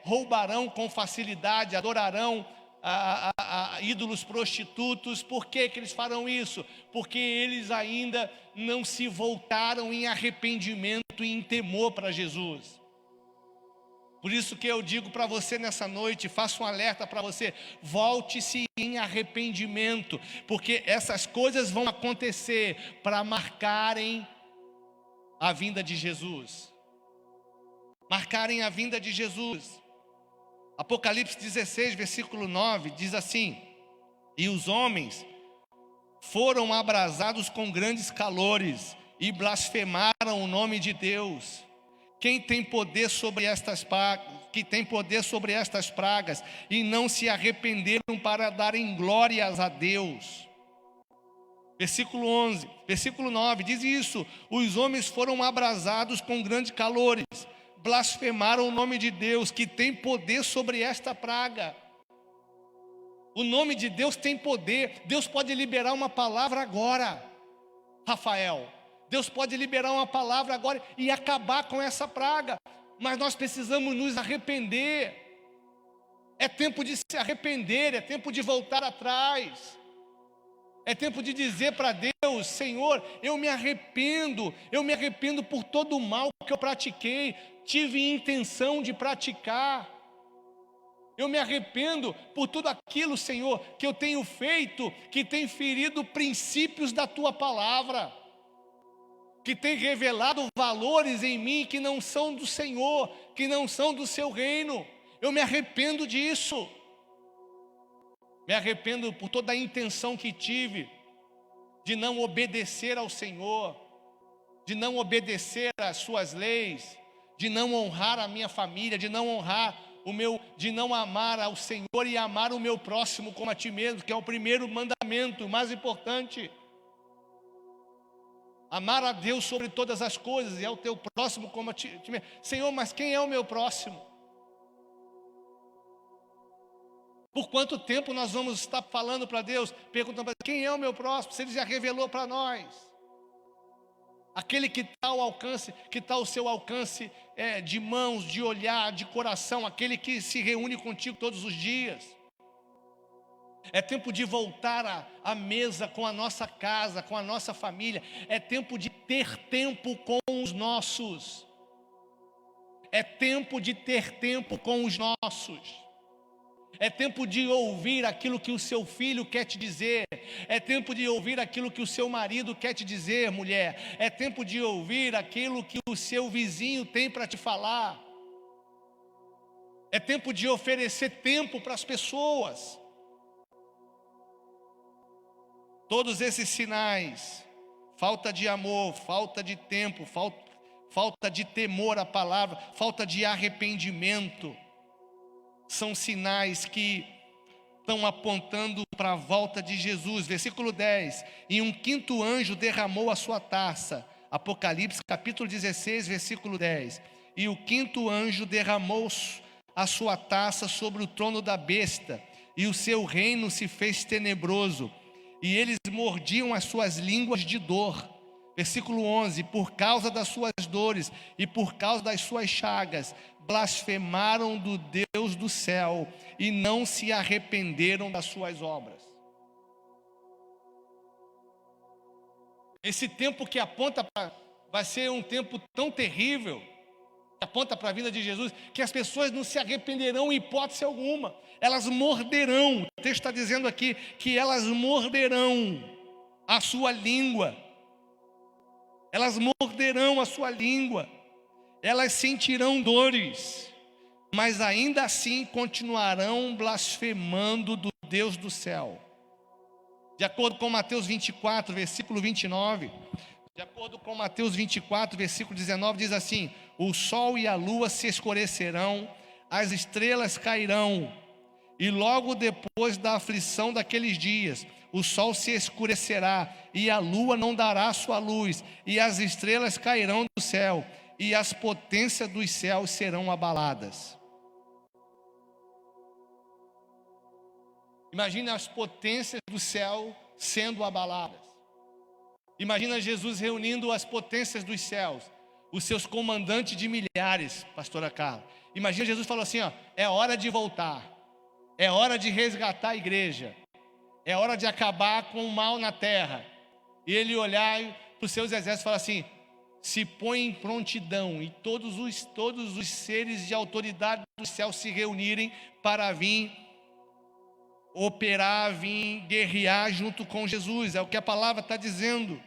roubarão com facilidade, adorarão a ídolos prostitutos. Por que eles farão isso? Porque eles ainda não se voltaram em arrependimento e em temor para Jesus. Por isso que eu digo para você nessa noite, faço um alerta para você: volte-se em arrependimento, porque essas coisas vão acontecer para marcarem a vinda de Jesus. Marcarem a vinda de Jesus. Apocalipse 16, versículo 9, diz assim: e os homens foram abrasados com grandes calores e blasfemaram o nome de Deus. Quem tem poder sobre estas pragas, e não se arrependeram para darem glórias a Deus. Versículo 11, versículo 9, diz isso: os homens foram abrasados com grandes calores, blasfemaram o nome de Deus, que tem poder sobre esta praga. O nome de Deus tem poder. Deus pode liberar uma palavra agora, Rafael. Deus pode liberar uma palavra agora e acabar com essa praga. Mas nós precisamos nos arrepender. É tempo de se arrepender, é tempo de voltar atrás. É tempo de dizer para Deus: Senhor, eu me arrependo por todo o mal que eu pratiquei, tive intenção de praticar. Eu me arrependo por tudo aquilo, Senhor, que eu tenho feito, que tem ferido princípios da Tua palavra, que tem revelado valores em mim que não são do Senhor, que não são do Seu reino. Eu me arrependo disso. Me arrependo por toda a intenção que tive de não obedecer ao Senhor, de não obedecer às Suas leis, de não honrar a minha família, de não honrar de não amar ao Senhor e amar o meu próximo como a ti mesmo, que é o primeiro mandamento, o mais importante. Amar a Deus sobre todas as coisas e ao teu próximo como a ti mesmo. Senhor, mas quem é o meu próximo? Por quanto tempo nós vamos estar falando para Deus, perguntando para Deus, quem é o meu próximo? Se Ele já revelou para nós. Aquele que está ao alcance, que está ao seu alcance de mãos, de olhar, de coração, aquele que se reúne contigo todos os dias. É tempo de voltar à mesa com a nossa casa, com a nossa família. É tempo de ter tempo com os nossos. É tempo de ter tempo com os nossos. É tempo de ouvir aquilo que o seu filho quer te dizer. É tempo de ouvir aquilo que o seu marido quer te dizer, mulher. É tempo de ouvir aquilo que o seu vizinho tem para te falar. É tempo de oferecer tempo para as pessoas. Todos esses sinais, falta de amor, falta de tempo, falta de temor à palavra, falta de arrependimento, são sinais que estão apontando para a volta de Jesus. Versículo 10, e um quinto anjo derramou a sua taça. Apocalipse capítulo 16, versículo 10. E o quinto anjo derramou a sua taça sobre o trono da besta, e o seu reino se fez tenebroso, e eles mordiam as suas línguas de dor. Versículo 11, por causa das suas dores e por causa das suas chagas, blasfemaram do Deus do céu e não se arrependeram das suas obras. Esse tempo que aponta vai ser um tempo tão terrível, que aponta para a vida de Jesus, que as pessoas não se arrependerão em hipótese alguma. Elas morderão, o texto está dizendo aqui que elas morderão a sua língua. Elas morderão a sua língua. Elas sentirão dores, mas ainda assim continuarão blasfemando do Deus do céu. De acordo com Mateus 24, versículo 29, de acordo com Mateus 24, versículo 19, diz assim: o sol e a lua se escurecerão, as estrelas cairão, e logo depois da aflição daqueles dias, o sol se escurecerá, e a lua não dará sua luz, e as estrelas cairão do céu, e as potências dos céus serão abaladas. Imagina as potências do céu sendo abaladas. Imagina Jesus reunindo as potências dos céus, os seus comandantes de milhares, pastora Carla. Imagina Jesus falando assim, ó, é hora de voltar, é hora de resgatar a igreja, é hora de acabar com o mal na terra. E ele olhar para os seus exércitos e falar assim, se põe em prontidão, e todos os seres de autoridade do céu se reunirem para vir operar, vir guerrear junto com Jesus. É o que a palavra está dizendo.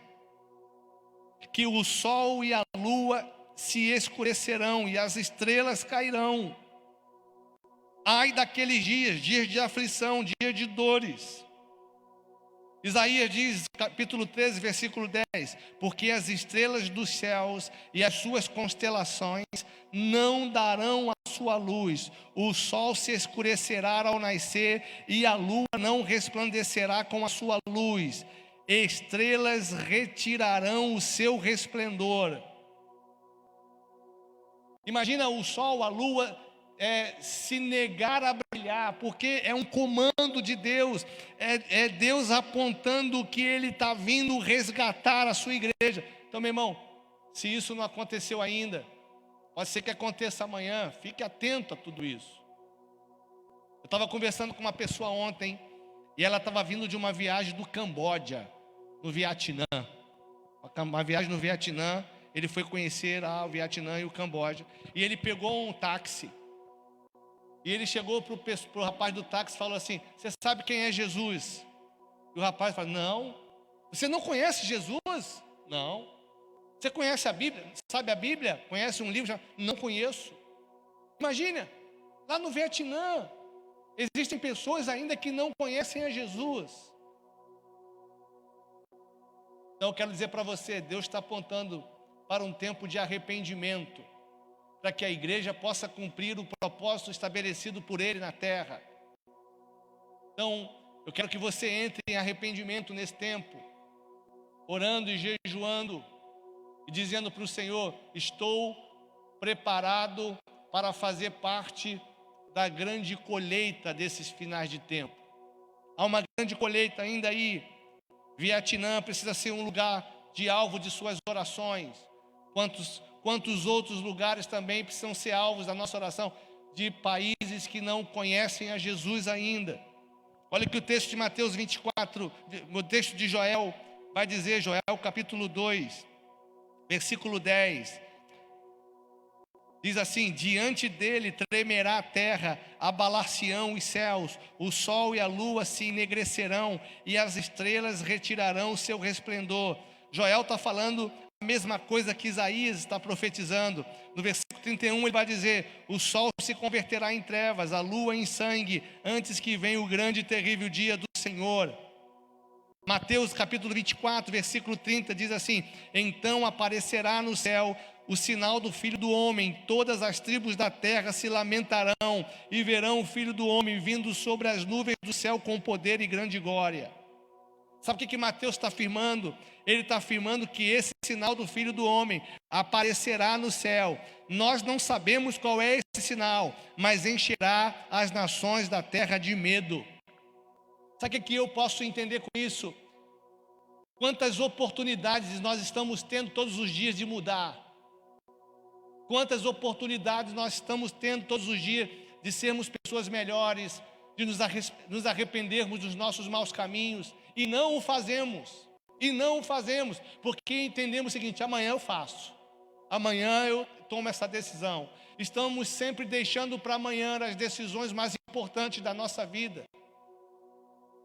Que o sol e a lua se escurecerão e as estrelas cairão. Ai daqueles dias, dias de aflição, dias de dores. Isaías diz, capítulo 13, versículo 10, porque as estrelas dos céus e as suas constelações não darão a sua luz, o sol se escurecerá ao nascer e a lua não resplandecerá com a sua luz, estrelas retirarão o seu resplendor. Imagina o sol, a lua se negar a brilhar, porque é um comando de Deus, é Deus apontando que Ele está vindo resgatar a sua igreja. Então, meu irmão, se isso não aconteceu ainda, pode ser que aconteça amanhã, fique atento a tudo isso. Eu estava conversando com uma pessoa ontem, e ela estava vindo de uma viagem do Camboja, no Vietnã, uma viagem no Vietnã. Ele foi conhecer o Vietnã e o Camboja, e ele pegou um táxi. E ele chegou para o rapaz do táxi e falou assim, você sabe quem é Jesus? E o rapaz falou, não. Você não conhece Jesus? Não. Você conhece a Bíblia? Sabe a Bíblia? Conhece um livro? Não conheço. Imagina, lá no Vietnã, existem pessoas ainda que não conhecem a Jesus. Então eu quero dizer para você, Deus está apontando para um tempo de arrependimento, para que a igreja possa cumprir o propósito estabelecido por Ele na terra. Então, eu quero que você entre em arrependimento nesse tempo, orando e jejuando, e dizendo para o Senhor, estou preparado para fazer parte da grande colheita desses finais de tempo. Há uma grande colheita ainda aí. Vietnã precisa ser um lugar de alvo de suas orações. Quantos outros lugares também precisam ser alvos da nossa oração, de países que não conhecem a Jesus ainda. Olha que o texto de Mateus 24, o texto de Joel vai dizer, Joel capítulo 2, versículo 10. Diz assim, diante dele tremerá a terra, abalar-se-ão os céus, o sol e a lua se enegrecerão e as estrelas retirarão o seu resplendor. Joel está falando a mesma coisa que Isaías está profetizando. No versículo 31 ele vai dizer, o sol se converterá em trevas, a lua em sangue, antes que venha o grande e terrível dia do Senhor. Mateus capítulo 24, versículo 30 diz assim, então aparecerá no céu o sinal do Filho do Homem, todas as tribos da terra se lamentarão e verão o Filho do Homem vindo sobre as nuvens do céu com poder e grande glória. Sabe o que Mateus está afirmando? Ele está afirmando que esse sinal do Filho do Homem aparecerá no céu. Nós não sabemos qual é esse sinal, mas encherá as nações da terra de medo. Sabe o que eu posso entender com isso? Quantas oportunidades nós estamos tendo todos os dias de mudar. Quantas oportunidades nós estamos tendo todos os dias de sermos pessoas melhores, de nos arrependermos dos nossos maus caminhos, e não o fazemos, porque entendemos o seguinte, amanhã eu faço, amanhã eu tomo essa decisão. Estamos sempre deixando para amanhã as decisões mais importantes da nossa vida,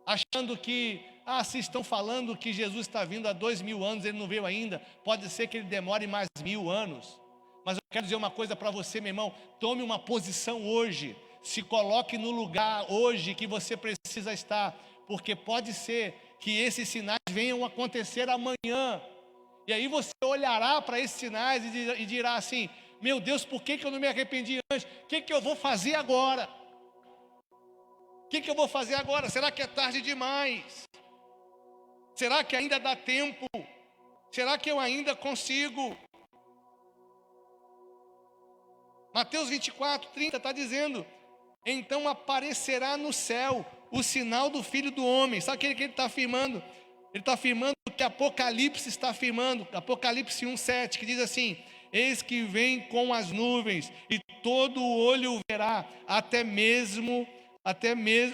achando que, se estão falando que Jesus está vindo há 2000 anos, ele não veio ainda, pode ser que ele demore mais 1000 anos, mas eu quero dizer uma coisa para você, meu irmão, tome uma posição hoje, se coloque no lugar hoje que você precisa estar, porque pode ser que esses sinais venham acontecer amanhã, e aí você olhará para esses sinais e dirá assim, meu Deus, por que eu não me arrependi antes? O que eu vou fazer agora? O que eu vou fazer agora? Será que é tarde demais? Será que ainda dá tempo? Será que eu ainda consigo? Mateus 24, 30 está dizendo, então aparecerá no céu o sinal do Filho do Homem. Sabe o que ele está afirmando? Ele está afirmando o que Apocalipse está afirmando, Apocalipse 1:7, que diz assim: eis que vem com as nuvens, e todo olho o verá, até mesmo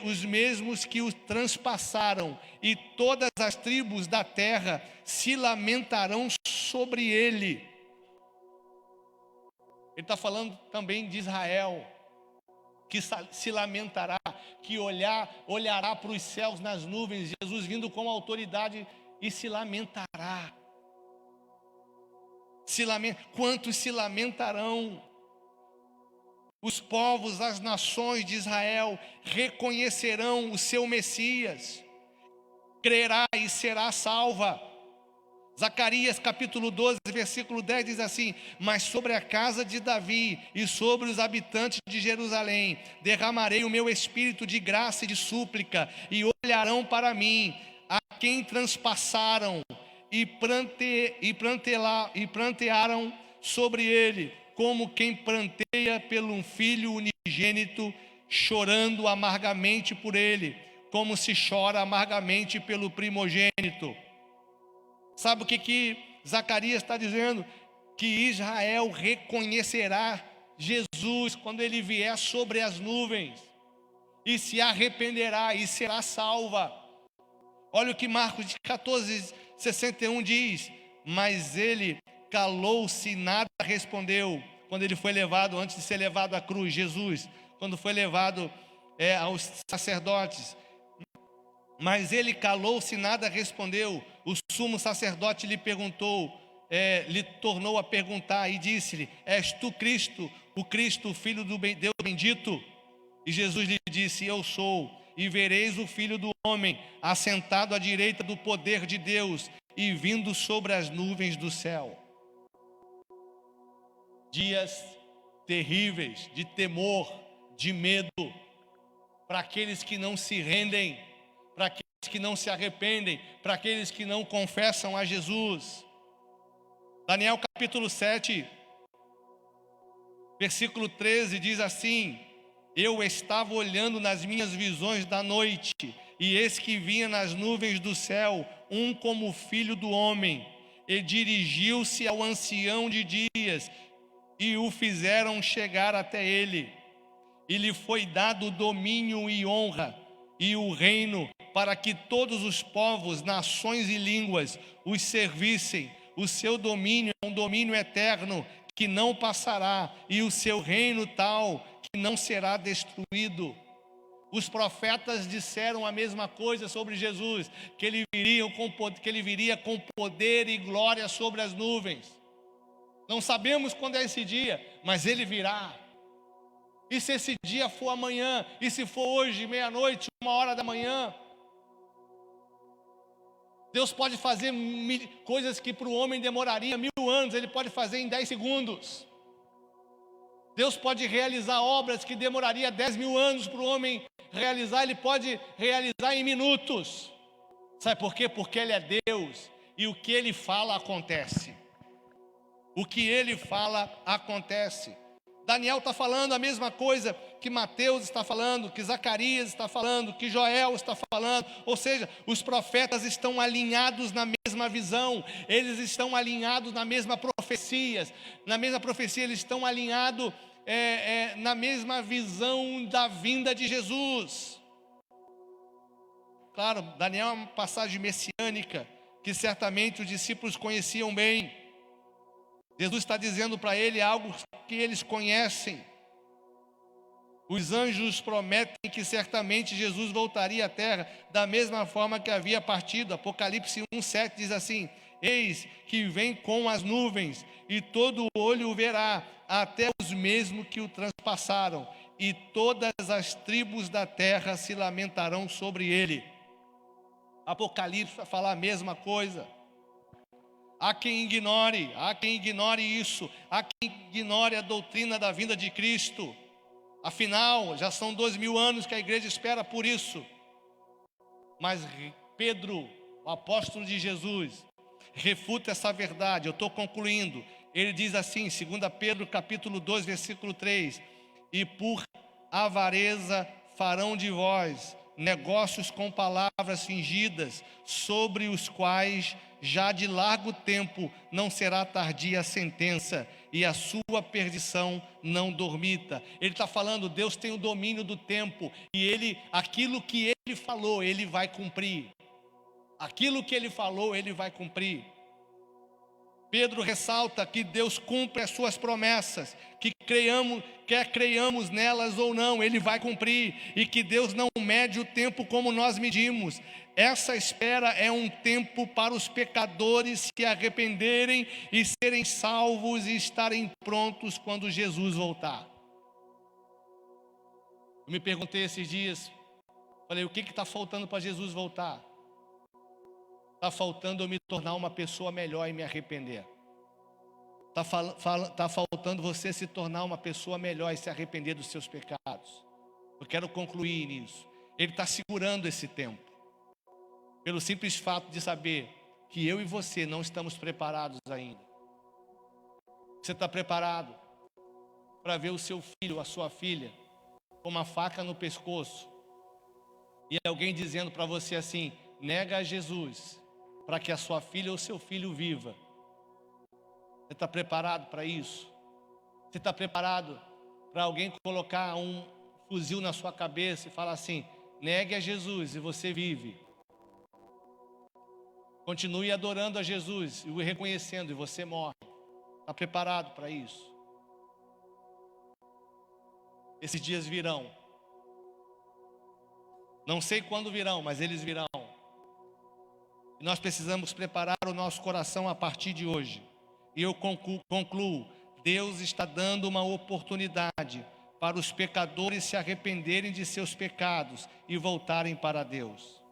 os mesmos que o transpassaram, e todas as tribos da terra se lamentarão sobre ele. Ele está falando também de Israel, que se lamentará, que olhará para os céus nas nuvens, Jesus vindo com autoridade e se lamentará. Quantos se lamentarão? Os povos, as nações de Israel reconhecerão o seu Messias, crerá e será salva. Zacarias capítulo 12, versículo 10 diz assim: mas sobre a casa de Davi e sobre os habitantes de Jerusalém derramarei o meu espírito de graça e de súplica, e olharão para mim, a quem transpassaram e prantearam sobre ele, como quem pranteia pelo um filho unigênito, chorando amargamente por ele, como se chora amargamente pelo primogênito. Sabe o que Zacarias está dizendo? Que Israel reconhecerá Jesus quando ele vier sobre as nuvens, e se arrependerá e será salva. Olha o que Marcos 14:61 diz: mas ele calou-se e nada respondeu. Quando ele foi levado, antes de ser levado à cruz, Jesus, quando foi levado aos sacerdotes, mas ele calou-se e nada respondeu. O sumo sacerdote lhe lhe tornou a perguntar e disse-lhe: és tu Cristo, o Filho do Deus bendito? E Jesus lhe disse: eu sou. E vereis o Filho do Homem assentado à direita do poder de Deus e vindo sobre as nuvens do céu. Dias terríveis de temor, de medo, para aqueles que não se rendem, para aqueles que não se arrependem, para aqueles que não confessam a Jesus. Daniel capítulo 7, versículo 13 diz assim: eu estava olhando nas minhas visões da noite, e eis que vinha nas nuvens do céu um como filho do homem, e dirigiu-se ao ancião de dias, e o fizeram chegar até ele. E lhe foi dado domínio e honra, e o reino, para que todos os povos, nações e línguas os servissem. O seu domínio é um domínio eterno, que não passará, e o seu reino tal, que não será destruído. Os profetas disseram a mesma coisa sobre Jesus, que ele viria com poder e glória sobre as nuvens. Não sabemos quando é esse dia, mas ele virá. E se esse dia for amanhã, e se for hoje, meia-noite, 1h da manhã, Deus pode fazer coisas que para o homem demoraria 1000 anos, Ele pode fazer em 10 segundos. Deus pode realizar obras que demoraria 10.000 anos para o homem realizar, Ele pode realizar em minutos. Sabe por quê? Porque Ele é Deus, e o que Ele fala acontece. O que Ele fala acontece. Daniel está falando a mesma coisa que Mateus está falando, que Zacarias está falando, que Joel está falando. Ou seja, os profetas estão alinhados na mesma visão, eles estão alinhados na mesma profecia. Na mesma profecia eles estão alinhados na mesma visão da vinda de Jesus. Claro, Daniel é uma passagem messiânica que certamente os discípulos conheciam bem. Jesus está dizendo para ele algo que eles conhecem. Os anjos prometem que certamente Jesus voltaria à terra da mesma forma que havia partido. Apocalipse 1:7 diz assim: eis que vem com as nuvens, e todo olho o verá, até os mesmos que o transpassaram, e todas as tribos da terra se lamentarão sobre ele. Apocalipse vai falar a mesma coisa. Há quem ignore isso, há quem ignore a doutrina da vinda de Cristo. Afinal, já são 2000 anos que a igreja espera por isso. Mas Pedro, o apóstolo de Jesus, refuta essa verdade. Eu estou concluindo. Ele diz assim, 2 Pedro capítulo 2, versículo 3: e por avareza farão de vós negócios com palavras fingidas, sobre os quais já de largo tempo não será tardia a sentença, e a sua perdição não dormita. Ele está falando, Deus tem o domínio do tempo, e aquilo que Ele falou, Ele vai cumprir. Aquilo que Ele falou, Ele vai cumprir. Pedro ressalta que Deus cumpre as suas promessas, que quer creiamos nelas ou não, Ele vai cumprir, e que Deus não mede o tempo como nós medimos. Essa espera é um tempo para os pecadores se arrependerem e serem salvos e estarem prontos quando Jesus voltar. Eu me perguntei esses dias, falei, o que está faltando para Jesus voltar? Está faltando eu me tornar uma pessoa melhor e me arrepender. Está faltando você se tornar uma pessoa melhor e se arrepender dos seus pecados. Eu quero concluir nisso. Ele está segurando esse tempo, pelo simples fato de saber que eu e você não estamos preparados ainda. Você está preparado para ver o seu filho, a sua filha, com uma faca no pescoço, e alguém dizendo para você assim, nega a Jesus, para que a sua filha ou seu filho viva? Você está preparado para isso? Você está preparado para alguém colocar um fuzil na sua cabeça e falar assim, negue a Jesus e você vive? Continue adorando a Jesus e o reconhecendo e você morre. Está preparado para isso? Esses dias virão. Não sei quando virão, mas eles virão. E nós precisamos preparar o nosso coração a partir de hoje. E eu concluo, Deus está dando uma oportunidade para os pecadores se arrependerem de seus pecados e voltarem para Deus.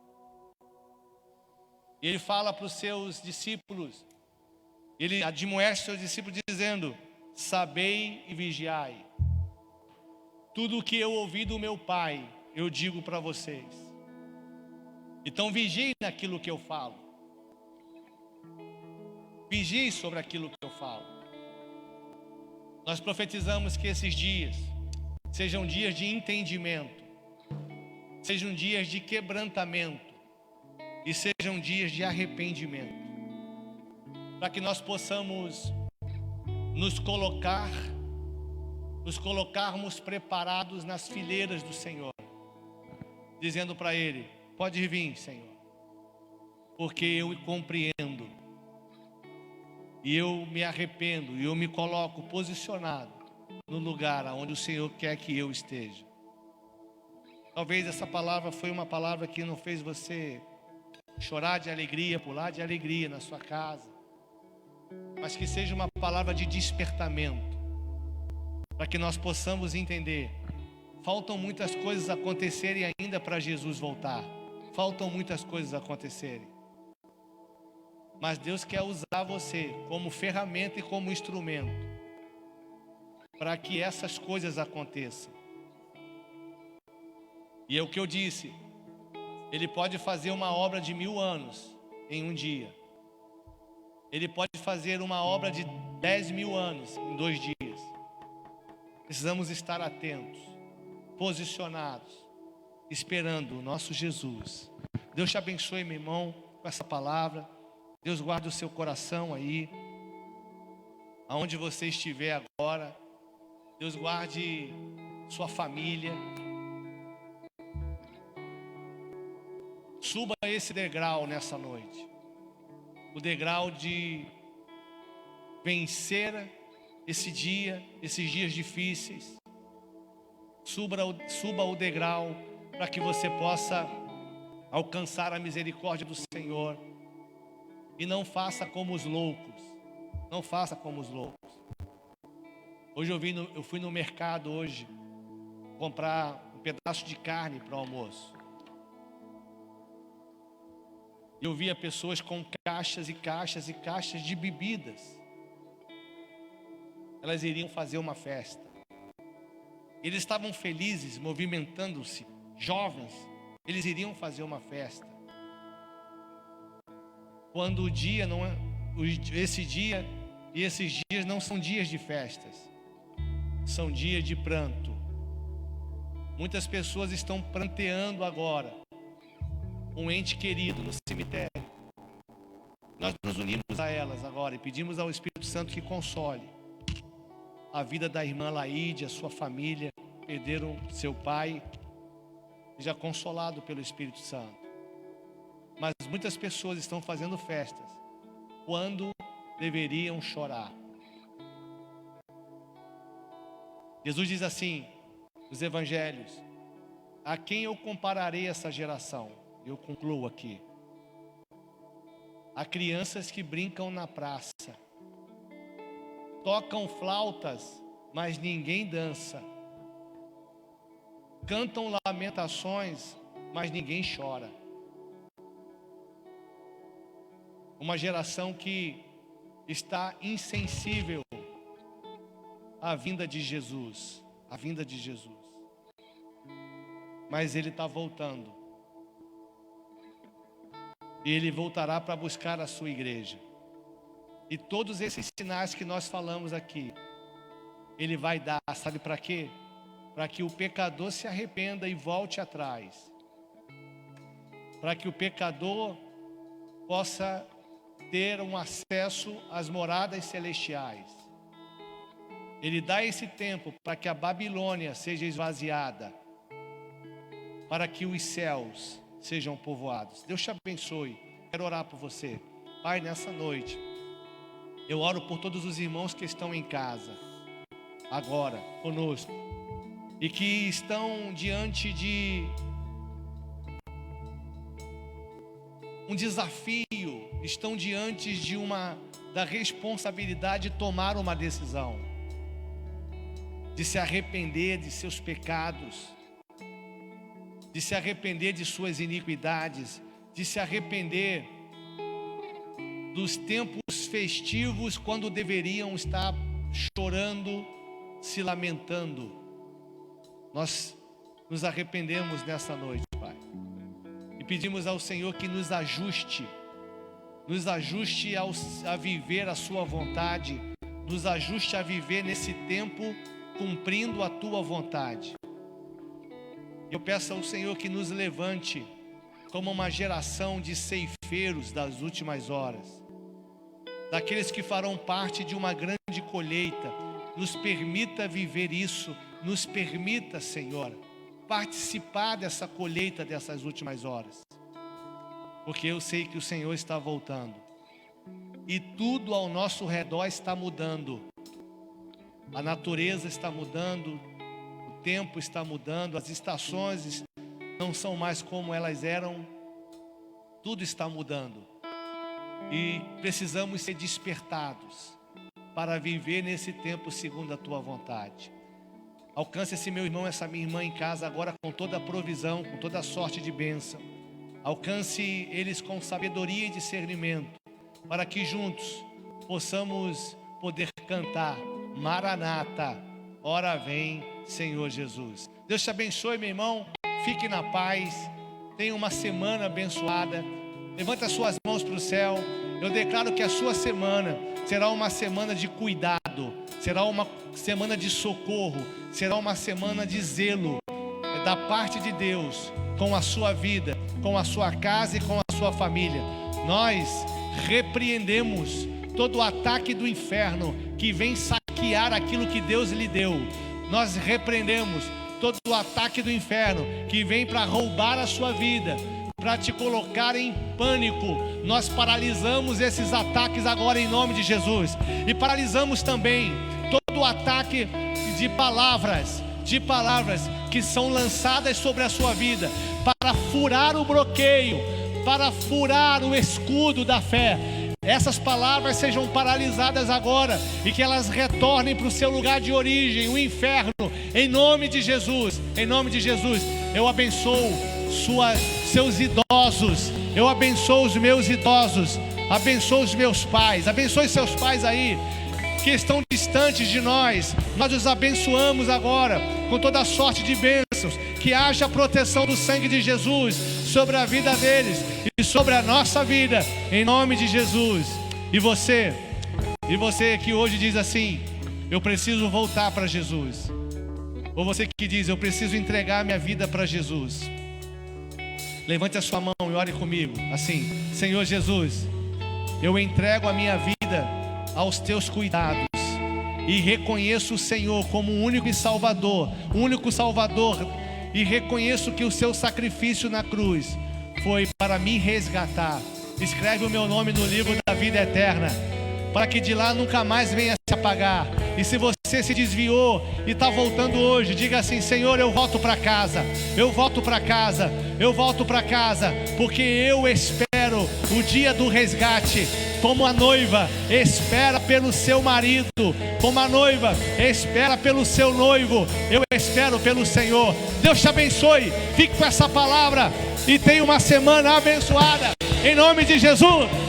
E Ele fala para os seus discípulos, Ele admoesta seus discípulos dizendo, sabei e vigiai. Tudo o que eu ouvi do meu Pai, eu digo para vocês. Então vigiem naquilo que eu falo. Vigie sobre aquilo que eu falo. Nós profetizamos que esses dias sejam dias de entendimento, sejam dias de quebrantamento e sejam dias de arrependimento, para que nós possamos nos colocarmos preparados nas fileiras do Senhor, dizendo para Ele, pode vir, Senhor, porque eu compreendo, e eu me arrependo, e eu me coloco posicionado no lugar onde o Senhor quer que eu esteja. Talvez essa palavra foi uma palavra que não fez você chorar de alegria, pular de alegria na sua casa, mas que seja uma palavra de despertamento, para que nós possamos entender. Faltam muitas coisas acontecerem ainda para Jesus voltar. Faltam muitas coisas acontecerem. Mas Deus quer usar você como ferramenta e como instrumento para que essas coisas aconteçam. E é o que eu disse, Ele pode fazer uma obra de 1000 anos em um dia. Ele pode fazer uma obra de 10.000 anos em 2 dias. Precisamos estar atentos, posicionados, esperando o nosso Jesus. Deus te abençoe, meu irmão, com essa palavra. Deus guarde o seu coração aí, aonde você estiver agora. Deus guarde sua família. Suba esse degrau nessa noite, o degrau de vencer esse dia, esses dias difíceis. Suba o degrau para que você possa alcançar a misericórdia do Senhor. E não faça como os loucos. Não faça como os loucos. Hoje eu fui no mercado hoje comprar um pedaço de carne para o almoço. E eu via pessoas com caixas e caixas e caixas de bebidas. Elas iriam fazer uma festa. Eles estavam felizes, movimentando-se, jovens. Eles iriam fazer uma festa. Quando o dia não é, esse dia e esses dias não são dias de festas, são dias de pranto, Muitas pessoas estão pranteando agora um ente querido no cemitério. Nós nos unimos a elas agora e pedimos ao Espírito Santo que console a vida da irmã Laíde, a sua família, perderam seu pai, seja consolado pelo Espírito Santo. Mas muitas pessoas estão fazendo festas quando deveriam chorar. Jesus diz assim nos evangelhos: a quem eu compararei essa geração? Eu concluo aqui. Há crianças que brincam na praça, tocam flautas, mas ninguém dança, cantam lamentações, mas ninguém chora. Uma geração que está insensível à vinda de Jesus, à vinda de Jesus. Mas Ele está voltando. E Ele voltará para buscar a sua igreja. E todos esses sinais que nós falamos aqui, Ele vai dar, sabe para quê? Para que o pecador se arrependa e volte atrás. Para que o pecador possa ter um acesso às moradas celestiais. Ele dá esse tempo para que a Babilônia seja esvaziada, para que os céus sejam povoados. Deus te abençoe. Quero orar por você. Pai, nessa noite, eu oro por todos os irmãos que estão em casa, agora, conosco, e que estão diante de um desafio, estão diante de da responsabilidade de tomar uma decisão, de se arrepender de seus pecados, de se arrepender de suas iniquidades, de se arrepender dos tempos festivos quando deveriam estar chorando, se lamentando. Nós nos arrependemos nessa noite, Pai, e pedimos ao Senhor que nos ajuste a viver a sua vontade, nos ajuste a viver nesse tempo cumprindo a tua vontade. Eu peço ao Senhor que nos levante como uma geração de ceifeiros das últimas horas, daqueles que farão parte de uma grande colheita. Nos permita viver isso, nos permita, Senhor, participar dessa colheita dessas últimas horas, porque eu sei que o Senhor está voltando e tudo ao nosso redor está mudando. A natureza está mudando, o tempo está mudando, as estações não são mais como elas eram, tudo está mudando e precisamos ser despertados para viver nesse tempo segundo a tua vontade. Alcance esse meu irmão, essa minha irmã em casa agora com toda a provisão, com toda a sorte de bênção. Alcance eles com sabedoria e discernimento, para que juntos possamos poder cantar: Maranata, ora vem, Senhor Jesus. Deus te abençoe, meu irmão. Fique na paz. Tenha uma semana abençoada. Levanta as suas mãos para o céu. Eu declaro que a sua semana será uma semana de cuidado, será uma semana de socorro, será uma semana de zelo da parte de Deus com a sua vida, com a sua casa e com a sua família. Nós repreendemos todo o ataque do inferno que vem saquear aquilo que Deus lhe deu. Nós repreendemos todo o ataque do inferno que vem para roubar a sua vida, para te colocar em pânico. Nós paralisamos esses ataques agora em nome de Jesus. E paralisamos também todo o ataque de palavras que são lançadas sobre a sua vida para furar o bloqueio, para furar o escudo da fé. Essas palavras sejam paralisadas agora e que elas retornem para o seu lugar de origem, o inferno, em nome de Jesus. Em nome de Jesus, eu abençoo seus idosos, eu abençoo os meus idosos, abençoo os meus pais, abençoe seus pais aí que estão distantes de nós. Nós os abençoamos agora com toda a sorte de bênçãos, que haja a proteção do sangue de Jesus sobre a vida deles e sobre a nossa vida, em nome de Jesus. E você que hoje diz assim: eu preciso voltar para Jesus, Ou você que diz, eu preciso entregar minha vida para Jesus. Levante a sua mão e ore comigo, assim: Senhor Jesus, eu entrego a minha vida aos teus cuidados e reconheço o Senhor como o único Salvador, e reconheço que o seu sacrifício na cruz foi para me resgatar. Escreve o meu nome no livro da vida eterna, para que de lá nunca mais venha se apagar. E se você se desviou e está voltando hoje, diga assim: Senhor, eu volto para casa, eu volto para casa, eu volto para casa, porque eu espero o dia do resgate. Como a noiva espera pelo seu marido, como a noiva espera pelo seu noivo, eu espero pelo Senhor. Deus te abençoe, fique com essa palavra e tenha uma semana abençoada, em nome de Jesus.